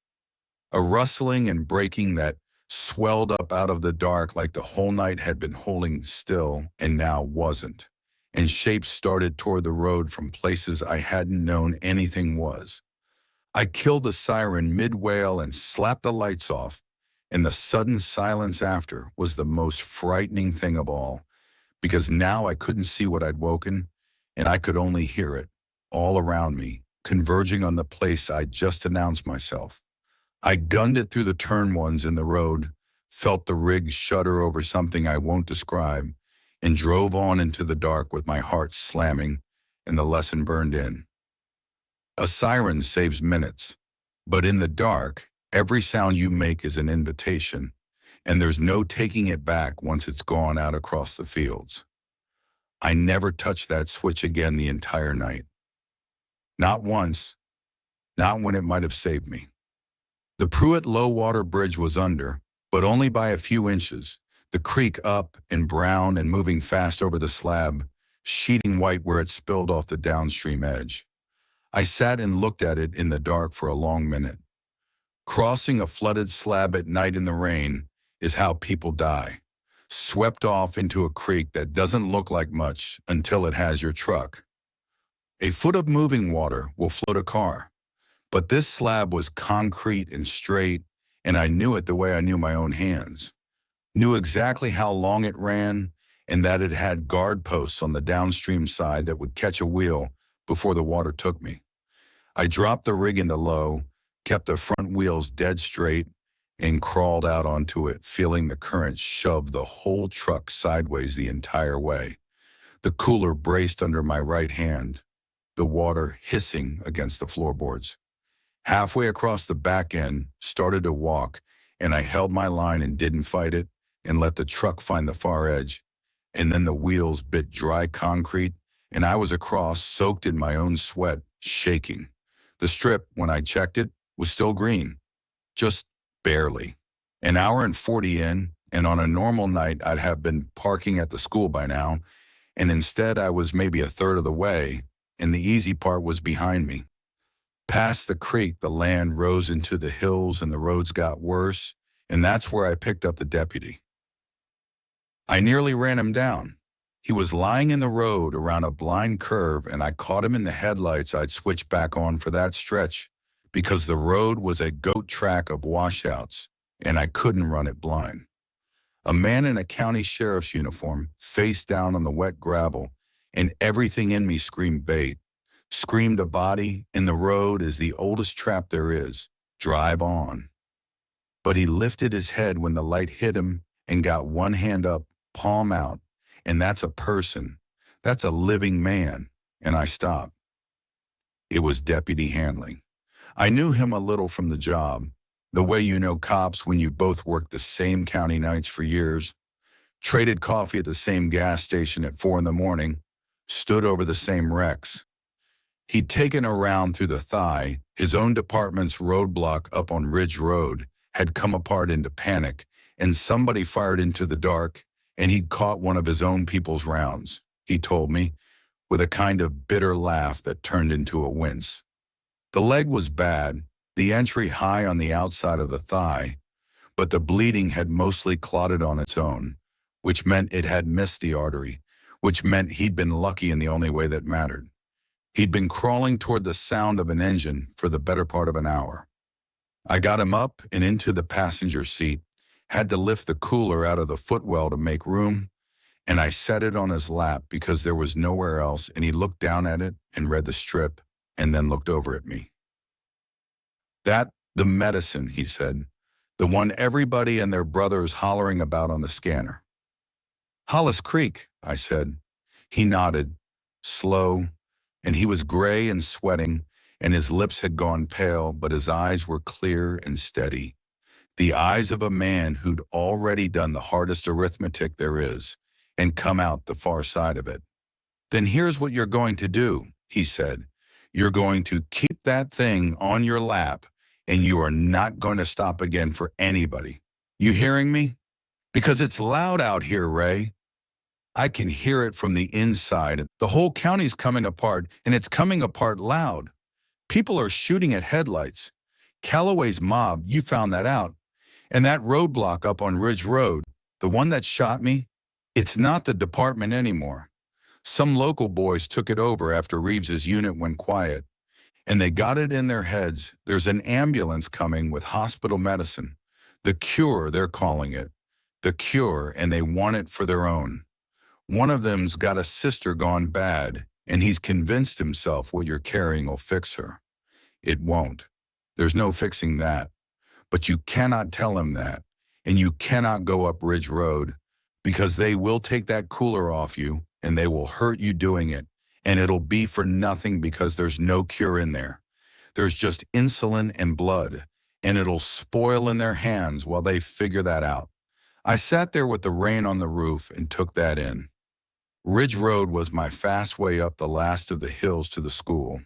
a rustling and breaking that swelled up out of the dark like the whole night had been holding still and now wasn't. And shapes started toward the road from places I hadn't known anything was. I killed the siren mid-wail and slapped the lights off, and the sudden silence after was the most frightening thing of all, because now I couldn't see what I'd woken, and I could only hear it, all around me, converging on the place I'd just announced myself. I gunned it through the turn ones in the road, felt the rig shudder over something I won't describe, and drove on into the dark with my heart slamming and the lesson burned in. A siren saves minutes, but in the dark, every sound you make is an invitation, and there's no taking it back once it's gone out across the fields. I never touched that switch again the entire night. Not once, not when it might have saved me. The Pruitt low water bridge was under, but only by a few inches, the creek up and brown and moving fast over the slab, sheeting white where it spilled off the downstream edge. I sat and looked at it in the dark for a long minute. Crossing a flooded slab at night in the rain is how people die, swept off into a creek that doesn't look like much until it has your truck. A foot of moving water will float a car, but this slab was concrete and straight, and I knew it the way I knew my own hands. Knew exactly how long it ran, and that it had guard posts on the downstream side that would catch a wheel before the water took me. I dropped the rig into low, kept the front wheels dead straight, and crawled out onto it, feeling the current shove the whole truck sideways the entire way. The cooler braced under my right hand, the water hissing against the floorboards. Halfway across the back end, started to walk, and I held my line and didn't fight it, and let the truck find the far edge. And then the wheels bit dry concrete, and I was across, soaked in my own sweat, shaking. The strip, when I checked it, was still green. Just barely. An hour and 40 in, and on a normal night I'd have been parking at the school by now, and instead I was maybe a third of the way, and the easy part was behind me. Past the creek, the land rose into the hills and the roads got worse, and that's where I picked up the deputy. I nearly ran him down. He was lying in the road around a blind curve, and I caught him in the headlights I'd switched back on for that stretch, because the road was a goat track of washouts, and I couldn't run it blind. A man in a county sheriff's uniform, face down on the wet gravel, and everything in me screamed bait. Screamed a body, and the road is the oldest trap there is. Drive on. But he lifted his head when the light hit him and got one hand up, palm out, and that's a person. That's a living man, and I stopped. It was Deputy Hanley. I knew him a little from the job, the way you know cops when you both worked the same county nights for years, traded coffee at the same gas station at 4 a.m, stood over the same wrecks. He'd taken a round through the thigh, his own department's roadblock up on Ridge Road had come apart into panic, and somebody fired into the dark, and he'd caught one of his own people's rounds, he told me, with a kind of bitter laugh that turned into a wince. The leg was bad, the entry high on the outside of the thigh, but the bleeding had mostly clotted on its own, which meant it had missed the artery, which meant he'd been lucky in the only way that mattered. He'd been crawling toward the sound of an engine for the better part of an hour. I got him up and into the passenger seat, had to lift the cooler out of the footwell to make room, and I set it on his lap because there was nowhere else, and he looked down at it and read the strip, and then looked over at me. "That, the medicine," he said, "the one everybody and their brother's hollering about on the scanner." "Hollis Creek," I said. He nodded, slow, and he was gray and sweating, and his lips had gone pale, but his eyes were clear and steady. The eyes of a man who'd already done the hardest arithmetic there is, and come out the far side of it. "Then here's what you're going to do," he said. "You're going to keep that thing on your lap, and you are not going to stop again for anybody. You hearing me? Because it's loud out here, Ray. I can hear it from the inside. The whole county's coming apart, and it's coming apart loud. People are shooting at headlights. Calloway's mob, you found that out. And that roadblock up on Ridge Road, the one that shot me, it's not the department anymore. Some local boys took it over after Reeves's unit went quiet, and they got it in their heads there's an ambulance coming with hospital medicine. The cure, they're calling it. The cure, and they want it for their own. One of them's got a sister gone bad, and he's convinced himself what you're carrying will fix her. It won't. There's no fixing that. But you cannot tell him that, and you cannot go up Ridge Road, because they will take that cooler off you, and they will hurt you doing it, and it'll be for nothing because there's no cure in there. There's just insulin and blood, and it'll spoil in their hands while they figure that out. I sat there with the rain on the roof and took that in. Ridge Road was my fast way up the last of the hills to the school.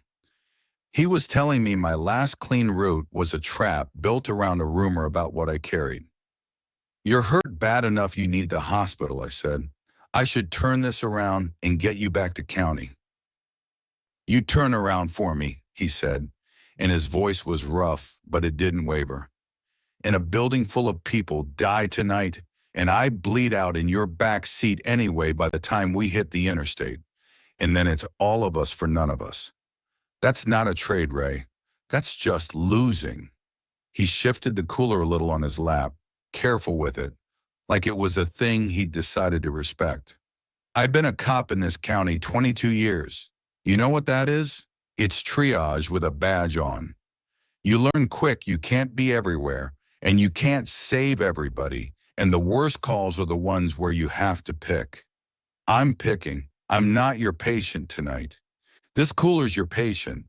He was telling me my last clean route was a trap built around a rumor about what I carried. You're hurt bad enough you need the hospital, I said. I should turn this around and get you back to county. You turn around for me, he said, and his voice was rough, but it didn't waver. And a building full of people die tonight, and I bleed out in your back seat anyway by the time we hit the interstate. And then it's all of us for none of us. That's not a trade, Ray. That's just losing. He shifted the cooler a little on his lap, careful with it, like it was a thing he'd decided to respect. I've been a cop in this county 22 years. You know what that is? It's triage with a badge on. You learn quick you can't be everywhere, and you can't save everybody, and the worst calls are the ones where you have to pick. I'm picking. I'm not your patient tonight. This cooler's your patient.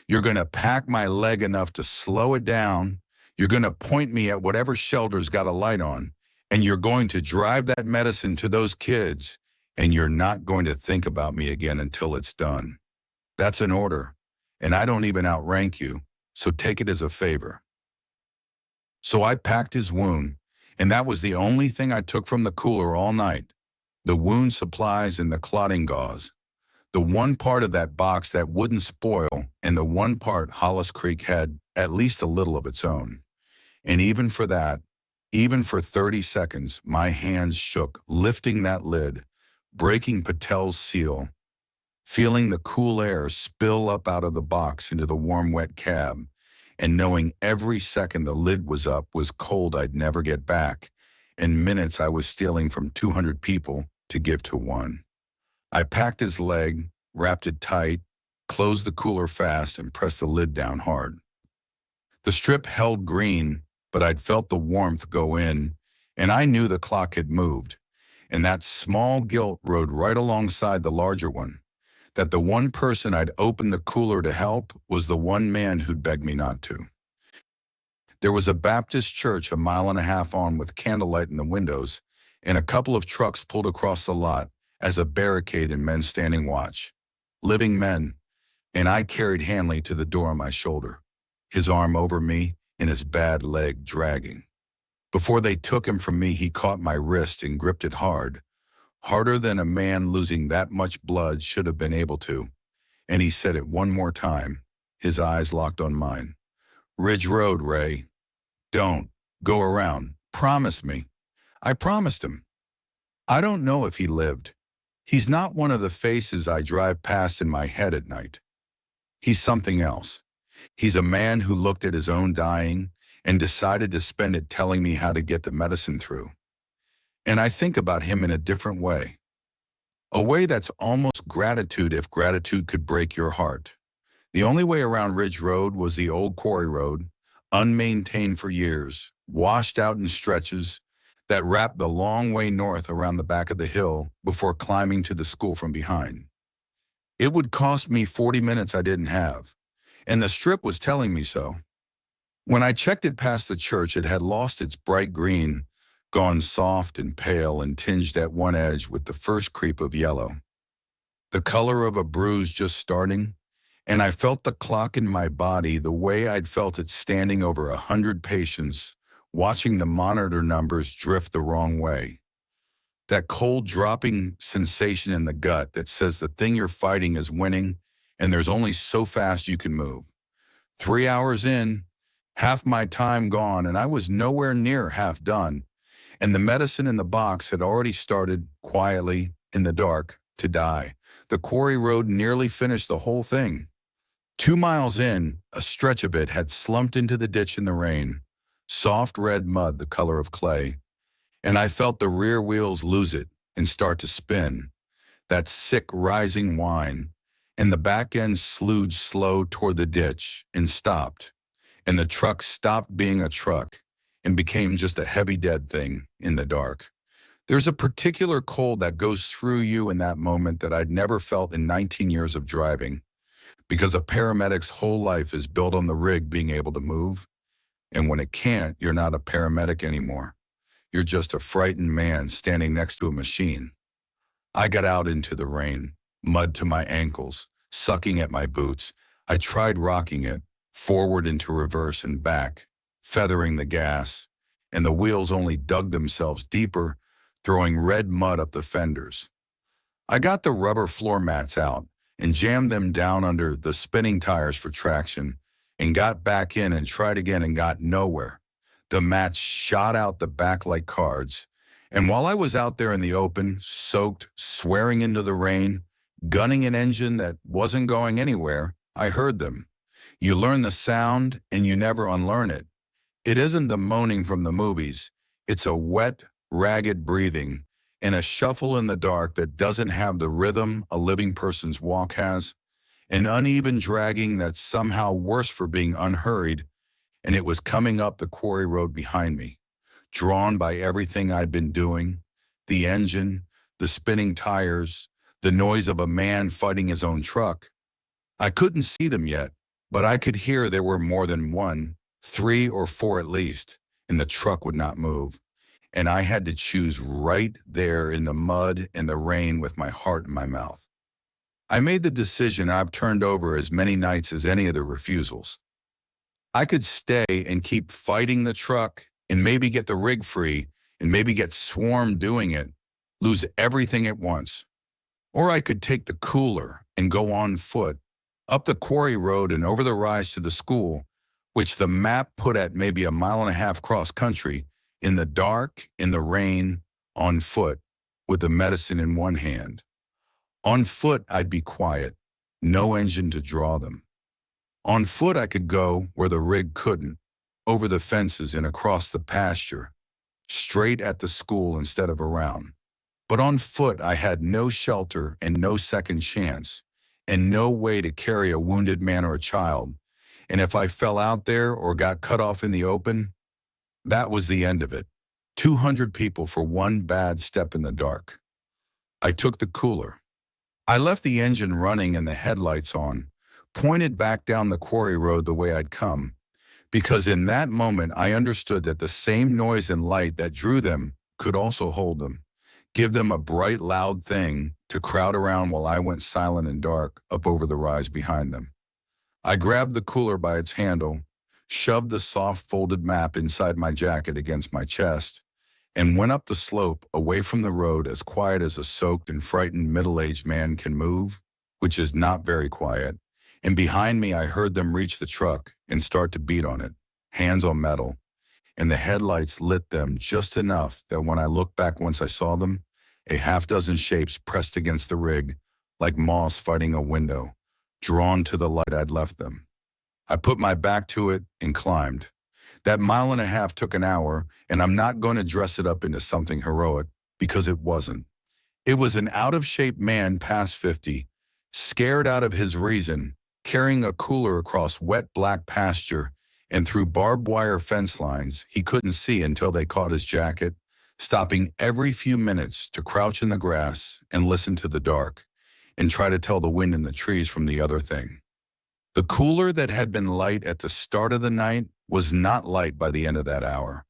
You're going to pack my leg enough to slow it down. You're going to point me at whatever shelter's got a light on, and you're going to drive that medicine to those kids, and you're not going to think about me again until it's done. That's an order, and I don't even outrank you, so take it as a favor. So I packed his wound, and that was the only thing I took from the cooler all night. The wound supplies and the clotting gauze. The one part of that box that wouldn't spoil, and the one part Hollis Creek had at least a little of its own. And even for that, even for 30 seconds, my hands shook, lifting that lid, breaking Patel's seal, feeling the cool air spill up out of the box into the warm, wet cab, and knowing every second the lid was up was cold I'd never get back, and minutes I was stealing from 200 people to give to one. I packed his leg, wrapped it tight, closed the cooler fast, and pressed the lid down hard. The strip held green, but I'd felt the warmth go in, and I knew the clock had moved, and that small guilt rode right alongside the larger one, that the one person I'd opened the cooler to help was the one man who'd begged me not to. There was a Baptist church a mile and a half on with candlelight in the windows, and a couple of trucks pulled across the lot as a barricade and men standing watch. Living men, and I carried Hanley to the door on my shoulder, his arm over me and his bad leg dragging. Before they took him from me, he caught my wrist and gripped it hard, harder than a man losing that much blood should have been able to, and he said it one more time, his eyes locked on mine. Ridge Road, Ray. Don't. Go around. Promise me. I promised him. I don't know if he lived. He's not one of the faces I drive past in my head at night. He's something else. He's a man who looked at his own dying and decided to spend it telling me how to get the medicine through. And I think about him in a different way. A way that's almost gratitude if gratitude could break your heart. The only way around Ridge Road was the old Quarry Road, unmaintained for years, washed out in stretches that wrapped the long way north around the back of the hill before climbing to the school from behind. It would cost me 40 minutes I didn't have, and the strip was telling me so. When I checked it past the church, it had lost its bright green, gone soft and pale and tinged at one edge with the first creep of yellow. The color of a bruise just starting, and I felt the clock in my body the way I'd felt it standing over 100 patients, watching the monitor numbers drift the wrong way. That cold dropping sensation in the gut that says the thing you're fighting is winning and there's only so fast you can move. 3 hours in, Half my time gone, and I was nowhere near half done, and the medicine in the box had already started, quietly, in the dark, to die. The quarry road nearly finished the whole thing. 2 miles in, a stretch of it had slumped into the ditch in the rain, soft red mud the color of clay, and I felt the rear wheels lose it and start to spin, that sick rising whine, and the back end slewed slow toward the ditch and stopped, and the truck stopped being a truck and became just a heavy dead thing in the dark. There's a particular cold that goes through you in that moment that I'd never felt in 19 years of driving, because a paramedic's whole life is built on the rig being able to move, and when it can't, you're not a paramedic anymore. You're just a frightened man standing next to a machine. I got out into the rain, mud to my ankles, sucking at my boots. I tried rocking it, forward into reverse and back, feathering the gas, and the wheels only dug themselves deeper, throwing red mud up the fenders. I got the rubber floor mats out and jammed them down under the spinning tires for traction, and got back in and tried again and got nowhere. The mats shot out the back like cards, and while I was out there in the open, soaked, swearing into the rain, gunning an engine that wasn't going anywhere, I heard them. You learn the sound and you never unlearn it. It isn't the moaning from the movies. It's a wet, ragged breathing and a shuffle in the dark that doesn't have the rhythm a living person's walk has, an uneven dragging that's somehow worse for being unhurried, and it was coming up the quarry road behind me, drawn by everything I'd been doing, the engine, the spinning tires, the noise of a man fighting his own truck. I couldn't see them yet, but I could hear there were more than one, 3 or 4 at least, and the truck would not move. And I had to choose right there in the mud and the rain with my heart in my mouth. I made the decision I've turned over as many nights as any of the refusals. I could stay and keep fighting the truck and maybe get the rig free and maybe get swarmed doing it, lose everything at once. Or I could take the cooler and go on foot, up the quarry road and over the rise to the school, which the map put at maybe 1.5 miles cross country, in the dark, in the rain, on foot, with the medicine in one hand. On foot, I'd be quiet, no engine to draw them. On foot, I could go where the rig couldn't, over the fences and across the pasture, straight at the school instead of around. But on foot, I had no shelter and no second chance, and no way to carry a wounded man or a child. And if I fell out there or got cut off in the open, that was the end of it. 200 people for one bad step in the dark. I took the cooler. I left the engine running and the headlights on, pointed back down the quarry road the way I'd come, because in that moment I understood that the same noise and light that drew them could also hold them, give them a bright, loud thing to crowd around while I went silent and dark up over the rise behind them. I grabbed the cooler by its handle, shoved the soft folded map inside my jacket against my chest, and went up the slope away from the road as quiet as a soaked and frightened middle-aged man can move, which is not very quiet. And behind me I heard them reach the truck and start to beat on it, hands on metal, and the headlights lit them just enough that when I looked back once I saw them, a half-dozen shapes pressed against the rig, like moths fighting a window, drawn to the light I'd left them. I put my back to it and climbed. That 1.5 miles took an hour, and I'm not going to dress it up into something heroic, because it wasn't. It was an out-of-shape man past 50, scared out of his reason, carrying a cooler across wet black pasture and through barbed wire fence lines he couldn't see until they caught his jacket, stopping every few minutes to crouch in the grass and listen to the dark and try to tell the wind in the trees from the other thing. The cooler that had been light at the start of the night was not light by the end of that hour.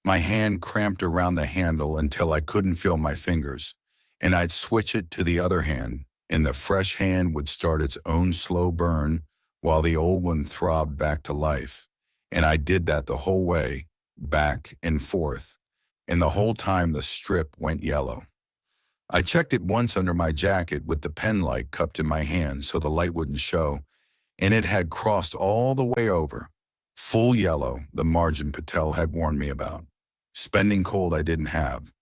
My hand cramped around the handle until I couldn't feel my fingers, and I'd switch it to the other hand, and the fresh hand would start its own slow burn while the old one throbbed back to life. And I did that the whole way, back and forth, and the whole time the strip went yellow. I checked it once under my jacket with the pen light cupped in my hand so the light wouldn't show, and it had crossed all the way over, Full yellow, the margin Patel had warned me about. Spending cold I didn't have.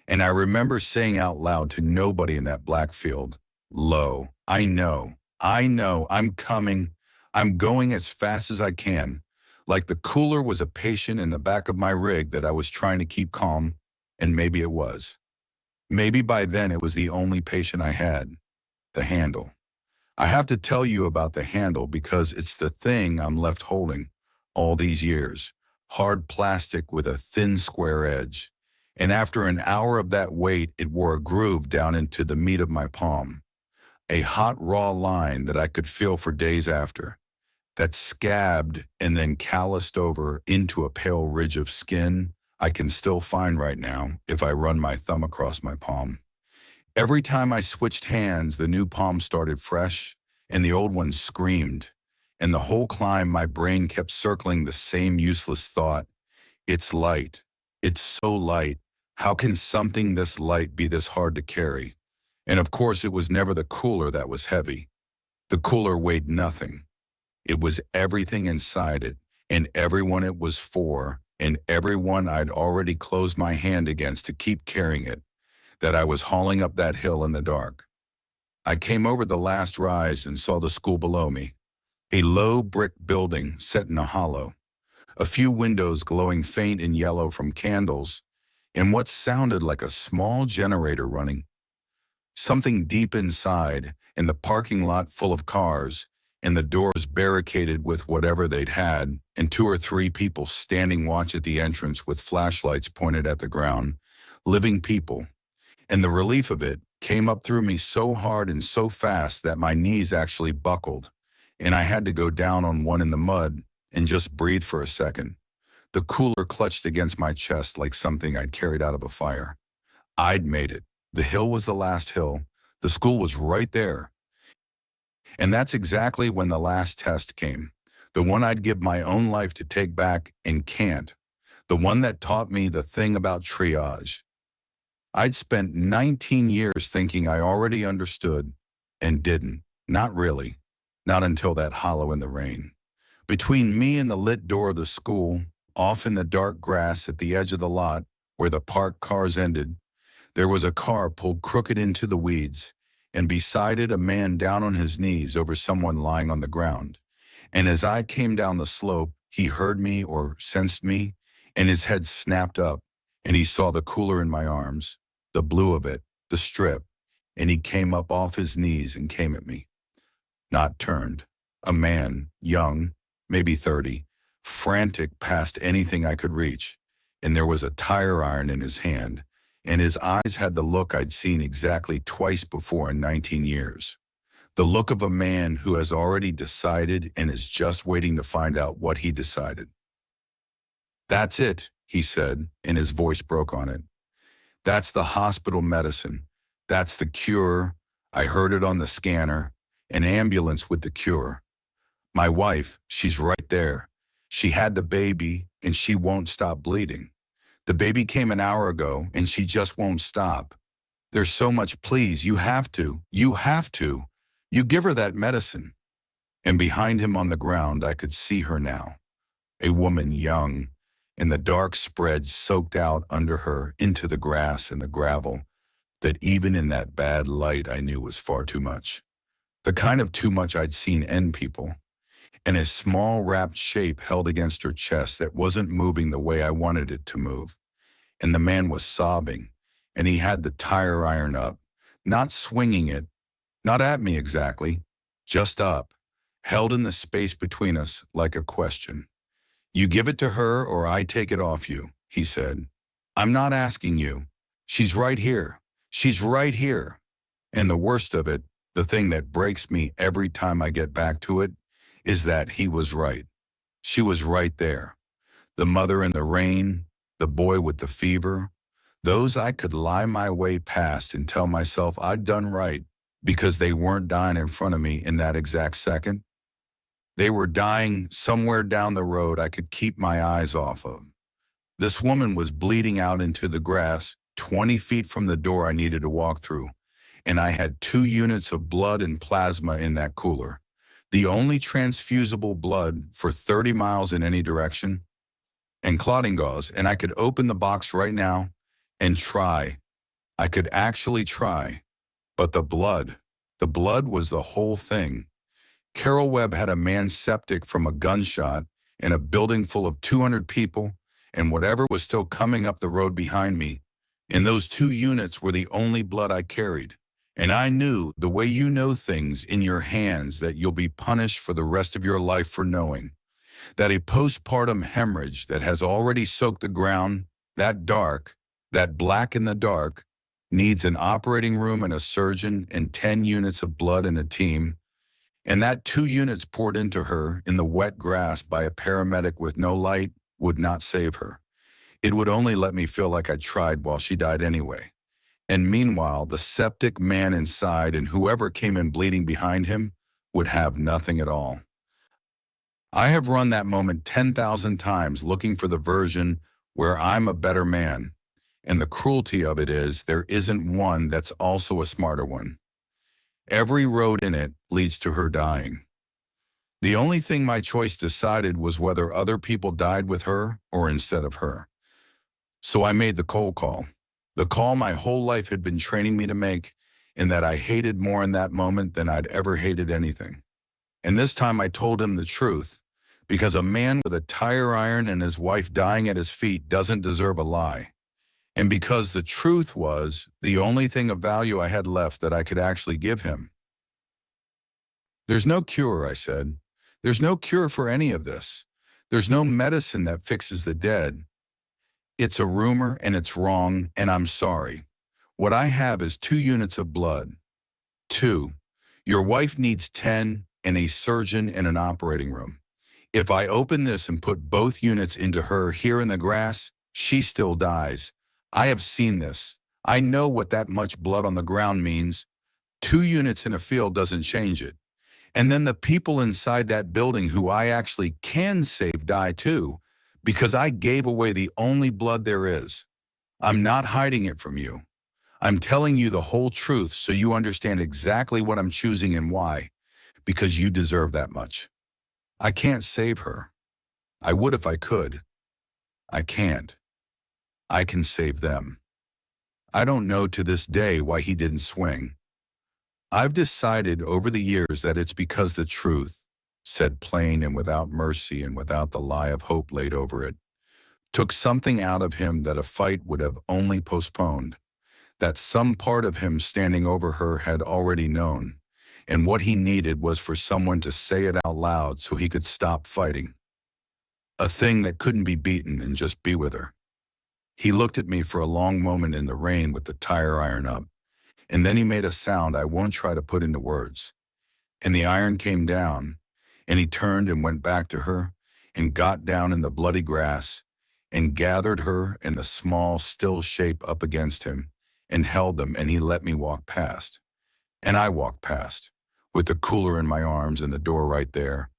And I remember saying out loud to nobody in that black field, "Lo, I know, I'm coming. I'm going as fast as I can." Like the cooler was a patient in the back of my rig that I was trying to keep calm, and maybe it was. Maybe by then it was the only patient I had, the handle. I have to tell you about the handle because it's the thing I'm left holding all these years. Hard plastic with a thin square edge. And after an hour of that weight, it wore a groove down into the meat of my palm. A hot, raw line that I could feel for days after. That scabbed and then calloused over into a pale ridge of skin I can still find right now if I run my thumb across my palm. Every time I switched hands, the new palm started fresh, and the old one screamed. And the whole climb, my brain kept circling the same useless thought. It's light. It's so light. How can something this light be this hard to carry? And of course, it was never the cooler that was heavy. The cooler weighed nothing. It was everything inside it, and everyone it was for, and everyone I'd already closed my hand against to keep carrying it, that I was hauling up that hill in the dark. I came over the last rise and saw the school below me. A low brick building set in a hollow. A few windows glowing faint and yellow from candles, and what sounded like a small generator running. Something deep inside, and the parking lot full of cars, and the doors barricaded with whatever they'd had, and 2 or 3 people standing watch at the entrance with flashlights pointed at the ground. Living people. And the relief of it came up through me so hard and so fast that my knees actually buckled, and I had to go down on one in the mud and just breathe for a second. The cooler clutched against my chest like something I'd carried out of a fire. I'd made it. The hill was the last hill. The school was right there. And that's exactly when the last test came. The one I'd give my own life to take back and can't. The one that taught me the thing about triage. I'd spent 19 years thinking I already understood and didn't. Not really. Not until that hollow in the rain. Between me and the lit door of the school, off in the dark grass at the edge of the lot where the parked cars ended, there was a car pulled crooked into the weeds, and beside it a man down on his knees over someone lying on the ground. And as I came down the slope, he heard me or sensed me, and his head snapped up, and he saw the cooler in my arms, the blue of it, the strip, and he came up off his knees and came at me. Not turned. A man, young, maybe 30, frantic past anything I could reach, and there was a tire iron in his hand, and his eyes had the look I'd seen exactly twice before in 19 years. The look of a man who has already decided and is just waiting to find out what he decided. "That's it," he said, and his voice broke on it. "That's the hospital medicine. That's the cure. I heard it on the scanner. An ambulance with the cure. My wife, she's right there. She had the baby, and she won't stop bleeding. The baby came an hour ago, and she just won't stop. There's so much, please, you have to. You give her that medicine." And behind him on the ground, I could see her now. A woman young, and the dark spread soaked out under her into the grass and the gravel, that even in that bad light I knew was far too much. The kind of too much I'd seen end people. And a small wrapped shape held against her chest that wasn't moving the way I wanted it to move. And the man was sobbing, and he had the tire iron up, not swinging it, not at me exactly, just up, held in the space between us like a question. "You give it to her or I take it off you," he said. "I'm not asking you. She's right here. She's right here." And the worst of it, the thing that breaks me every time I get back to it, is that he was right. She was right there. The mother in the rain, the boy with the fever, those I could lie my way past and tell myself I'd done right because they weren't dying in front of me in that exact second. They were dying somewhere down the road I could keep my eyes off of. This woman was bleeding out into the grass 20 feet from the door I needed to walk through, and I had 2 units of blood and plasma in that cooler. the only transfusible blood for 30 miles in any direction, and clotting gauze, and I could open the box right now and try. I could actually try. But the blood was the whole thing. Carol Webb had a man septic from a gunshot in a building full of 200 people, and whatever was still coming up the road behind me. And those 2 units were the only blood I carried. And I knew, the way you know things in your hands, that you'll be punished for the rest of your life for knowing. That a postpartum hemorrhage that has already soaked the ground, that dark, that black in the dark, needs an operating room and a surgeon and 10 units of blood and a team, and that 2 units poured into her in the wet grass by a paramedic with no light would not save her. It would only let me feel like I tried while she died anyway. And meanwhile, the septic man inside and whoever came in bleeding behind him would have nothing at all. I have run that moment 10,000 times looking for the version where I'm a better man. And the cruelty of it is there isn't one that's also a smarter one. Every road in it leads to her dying. The only thing my choice decided was whether other people died with her or instead of her. So I made the cold call. The call my whole life had been training me to make, and that I hated more in that moment than I'd ever hated anything. And this time I told him the truth, because a man with a tire iron and his wife dying at his feet doesn't deserve a lie. And because the truth was the only thing of value I had left that I could actually give him. There's no cure, I said. There's no cure for any of this. There's no medicine that fixes the dead. It's a rumor and it's wrong, and I'm sorry. What I have is 2 units of blood. 2. Your wife needs 10 and a surgeon and an operating room. If I open this and put both units into her here in the grass, she still dies. I have seen this. I know what that much blood on the ground means. 2 units in a field doesn't change it. And then the people inside that building who I actually can save die too, because I gave away the only blood there is. I'm not hiding it from you. I'm telling you the whole truth so you understand exactly what I'm choosing and why, because you deserve that much. I can't save her. I would if I could. I can't. I can save them. I don't know to this day why he didn't swing. I've decided over the years that it's because the truth, said plain and without mercy and without the lie of hope laid over it, took something out of him that a fight would have only postponed, that some part of him standing over her had already known, and what he needed was for someone to say it out loud so he could stop fighting. A thing that couldn't be beaten and just be with her. He looked at me for a long moment in the rain with the tire iron up, and then he made a sound I won't try to put into words. And the iron came down, and he turned and went back to her, and got down in the bloody grass, and gathered her in the small, still shape up against him, and held them, and he let me walk past. And I walked past, with the cooler in my arms and the door right there.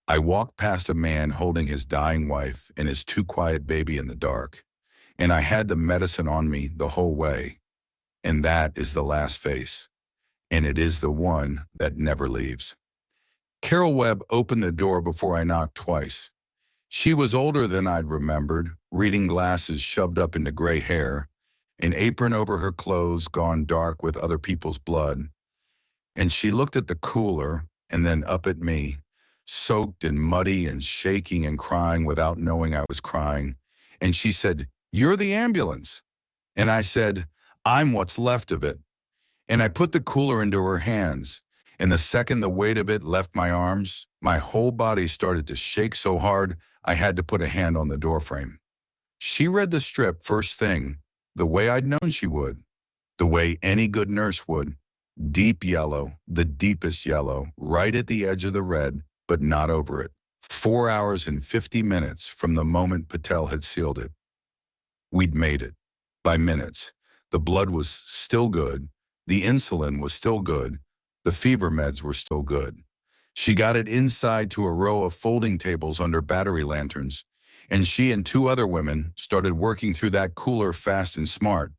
I walked past a man holding his dying wife and his 2 quiet baby in the dark. And I had the medicine on me the whole way. And that is the last face. And it is the one that never leaves. Carol Webb opened the door before I knocked twice. She was older than I'd remembered, reading glasses shoved up into gray hair, an apron over her clothes gone dark with other people's blood. And she looked at the cooler and then up at me, soaked and muddy and shaking and crying without knowing I was crying. And she said, "You're the ambulance." And I said, "I'm what's left of it." And I put the cooler into her hands. And the second the weight of it left my arms, my whole body started to shake so hard I had to put a hand on the doorframe. She read the strip first thing, the way I'd known she would, the way any good nurse would. Deep yellow, the deepest yellow, right at the edge of the red, but not over it. 4 hours and 50 minutes from the moment Patel had sealed it. We'd made it. By minutes. The blood was still good. The insulin was still good. The fever meds were still good. She got it inside to a row of folding tables under battery lanterns, and she and 2 other women started working through that cooler fast and smart.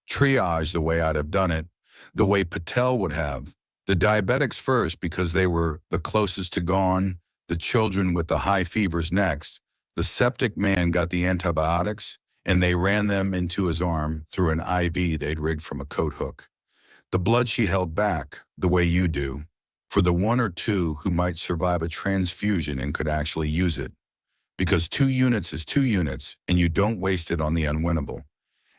Triage the way I'd have done it, the way Patel would have, The diabetics first because they were the closest to gone, the children with the high fevers next. The septic man got the antibiotics, and they ran them into his arm through an IV they'd rigged from a coat hook. The blood she held back, the way you do, for the one or two who might survive a transfusion and could actually use it. Because 2 units is 2 units, and you don't waste it on the unwinnable.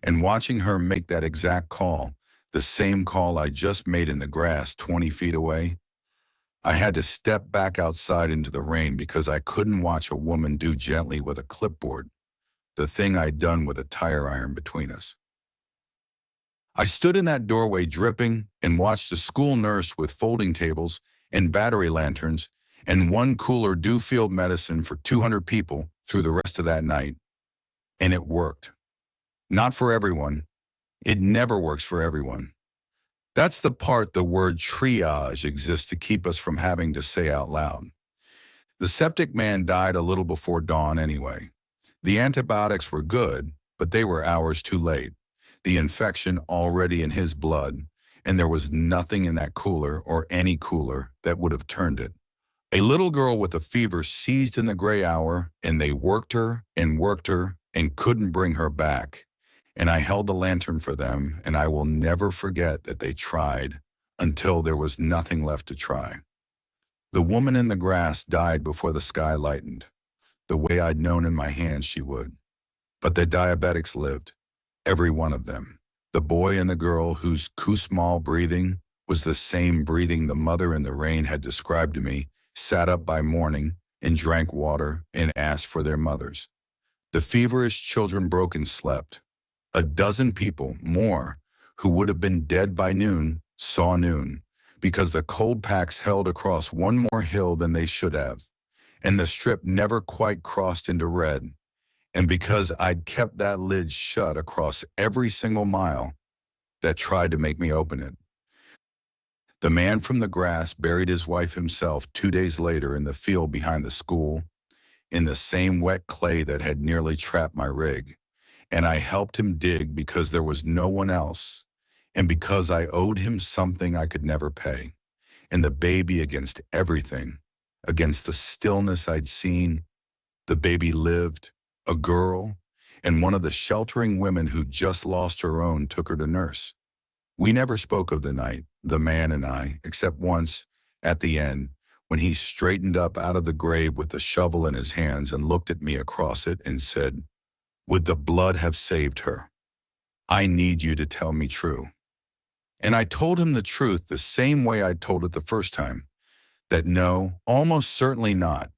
And watching her make that exact call, the same call I just made in the grass 20 feet away, I had to step back outside into the rain because I couldn't watch a woman do gently with a clipboard, the thing I'd done with a tire iron between us. I stood in that doorway dripping and watched a school nurse with folding tables and battery lanterns and one cooler do field medicine for 200 people through the rest of that night. And it worked. Not for everyone. It never works for everyone. That's the part the word triage exists to keep us from having to say out loud. The septic man died a little before dawn anyway. The antibiotics were good, but they were hours too late. The infection already in his blood, and there was nothing in that cooler or any cooler that would have turned it. A little girl with a fever seized in the gray hour, and they worked her and couldn't bring her back. And I held the lantern for them, and I will never forget that they tried until there was nothing left to try. The woman in the grass died before the sky lightened, the way I'd known in my hands she would. But the diabetics lived, every one of them. The boy and the girl whose small breathing was the same breathing the mother in the rain had described to me, sat up by morning and drank water and asked for their mothers. The feverish children broke and slept. A dozen people, more, who would have been dead by noon, saw noon, because the cold packs held across one more hill than they should have, and the strip never quite crossed into red, and because I'd kept that lid shut across every single mile that tried to make me open it. The man from the grass buried his wife himself 2 days later in the field behind the school, in the same wet clay that had nearly trapped my rig. And I helped him dig because there was no one else, and because I owed him something I could never pay. And the baby against everything, against the stillness I'd seen, the baby lived, a girl, and one of the sheltering women who just lost her own took her to nurse. We never spoke of the night, the man and I, except once, at the end, when he straightened up out of the grave with the shovel in his hands and looked at me across it and said, "Would the blood have saved her? I need you to tell me true." And I told him the truth the same way I told it the first time, that no, almost certainly not,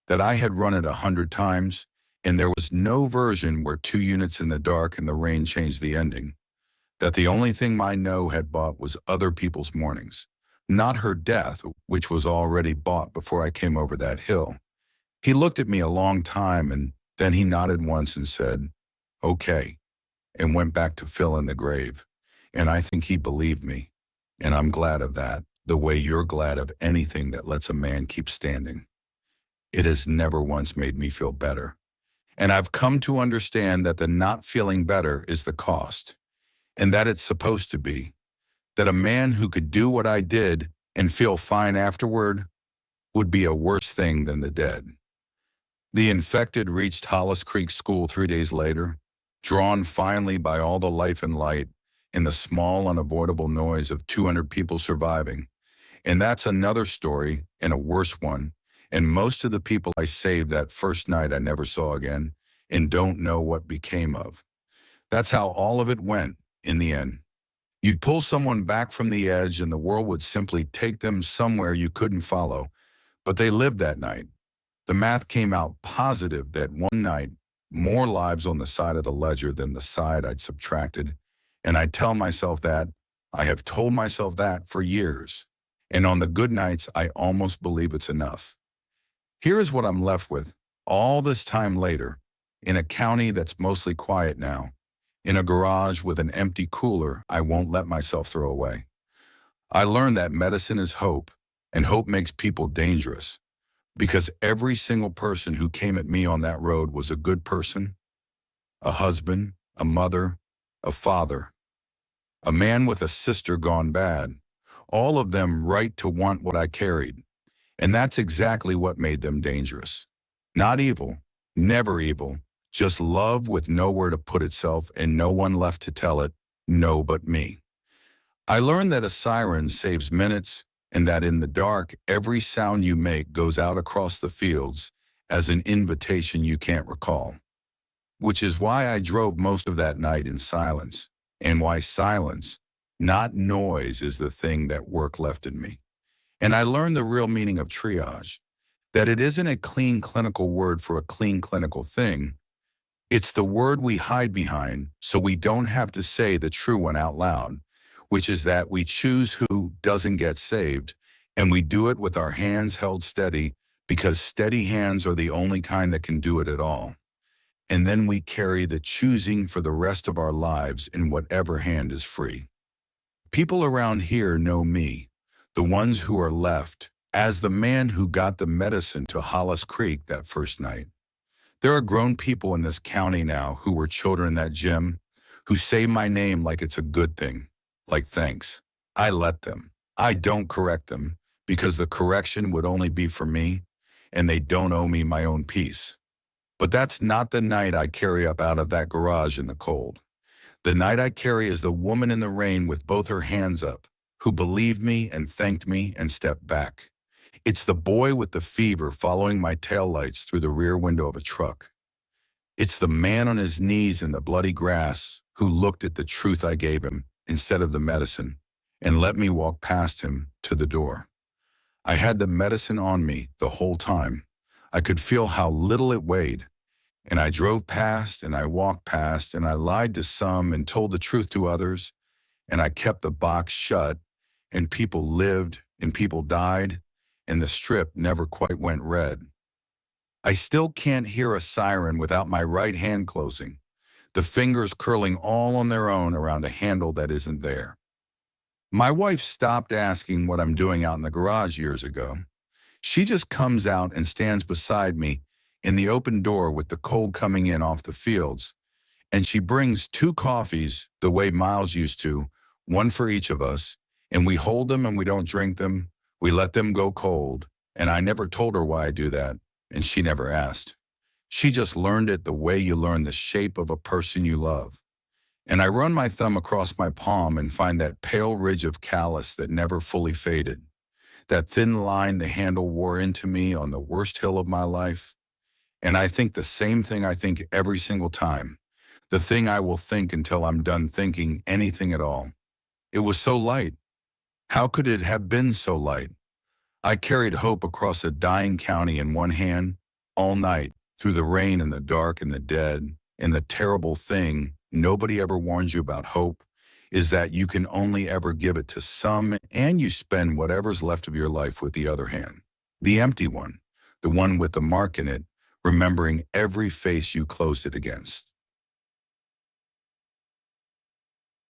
that I had run it 100 times, and there was no version where 2 units in the dark and the rain changed the ending, that the only thing my no had bought was other people's mornings, not her death, which was already bought before I came over that hill. He looked at me a long time, and then he nodded once and said, "Okay," and went back to fill in the grave. And I think he believed me, and I'm glad of that, the way you're glad of anything that lets a man keep standing. It has never once made me feel better. And I've come to understand that the not feeling better is the cost, and that it's supposed to be, that a man who could do what I did and feel fine afterward would be a worse thing than the dead. The infected reached Hollis Creek School 3 days later, drawn finally by all the life and light in the small, unavoidable noise of 200 people surviving. And that's another story, and a worse one, and most of the people I saved that first night I never saw again and don't know what became of. That's how all of it went in the end. You'd pull someone back from the edge and the world would simply take them somewhere you couldn't follow, but they lived that night. The math came out positive that one night, more lives on the side of the ledger than the side I'd subtracted, and I tell myself that, I have told myself that for years, and on the good nights I almost believe it's enough. Here is what I'm left with, all this time later, in a county that's mostly quiet now, in a garage with an empty cooler I won't let myself throw away. I learned that medicine is hope, and hope makes people dangerous, because every single person who came at me on that road was a good person, a husband, a mother, a father, a man with a sister gone bad, all of them right to want what I carried. And that's exactly what made them dangerous. Not evil, never evil, just love with nowhere to put itself and no one left to tell it, no but me. I learned that a siren saves minutes and that in the dark, every sound you make goes out across the fields as an invitation you can't recall. Which is why I drove most of that night in silence, and why silence, not noise, is the thing that work left in me. And I learned the real meaning of triage, that it isn't a clean clinical word for a clean clinical thing. It's the word we hide behind so we don't have to say the true one out loud, which is that we choose who doesn't get saved, and we do it with our hands held steady because steady hands are the only kind that can do it at all. And then we carry the choosing for the rest of our lives in whatever hand is free. People around here know me, the ones who are left, as the man who got the medicine to Hollis Creek that first night. There are grown people in this county now who were children in that gym, who say my name like it's a good thing, like thanks. I let them. I don't correct them, because the correction would only be for me, and they don't owe me my own peace. But that's not the night I carry up out of that garage in the cold. The night I carry is the woman in the rain with both her hands up, who believed me and thanked me and stepped back. It's the boy with the fever following my taillights through the rear window of a truck. It's the man on his knees in the bloody grass who looked at the truth I gave him instead of the medicine and let me walk past him to the door. I had the medicine on me the whole time. I could feel how little it weighed. And I drove past and I walked past and I lied to some and told the truth to others. And I kept the box shut, and people lived and people died, and the strip never quite went red. I still can't hear a siren without my right hand closing, the fingers curling all on their own around a handle that isn't there. My wife stopped asking what I'm doing out in the garage years ago. She just comes out and stands beside me in the open door with the cold coming in off the fields, and she brings 2 coffees the way Miles used to, one for each of us, and we hold them and we don't drink them. We let them go cold, and I never told her why I do that, and she never asked. She just learned it the way you learn the shape of a person you love. And I run my thumb across my palm and find that pale ridge of callus that never fully faded, that thin line the handle wore into me on the worst hill of my life. And I think the same thing I think every single time, the thing I will think until I'm done thinking anything at all. It was so light. How could it have been so light? I carried hope across a dying county in one hand, all night, through the rain and the dark and the dead, and the terrible thing nobody ever warns you about hope is that you can only ever give it to some, and you spend whatever's left of your life with the other hand. The empty one, the one with the mark in it, remembering every face you closed it against.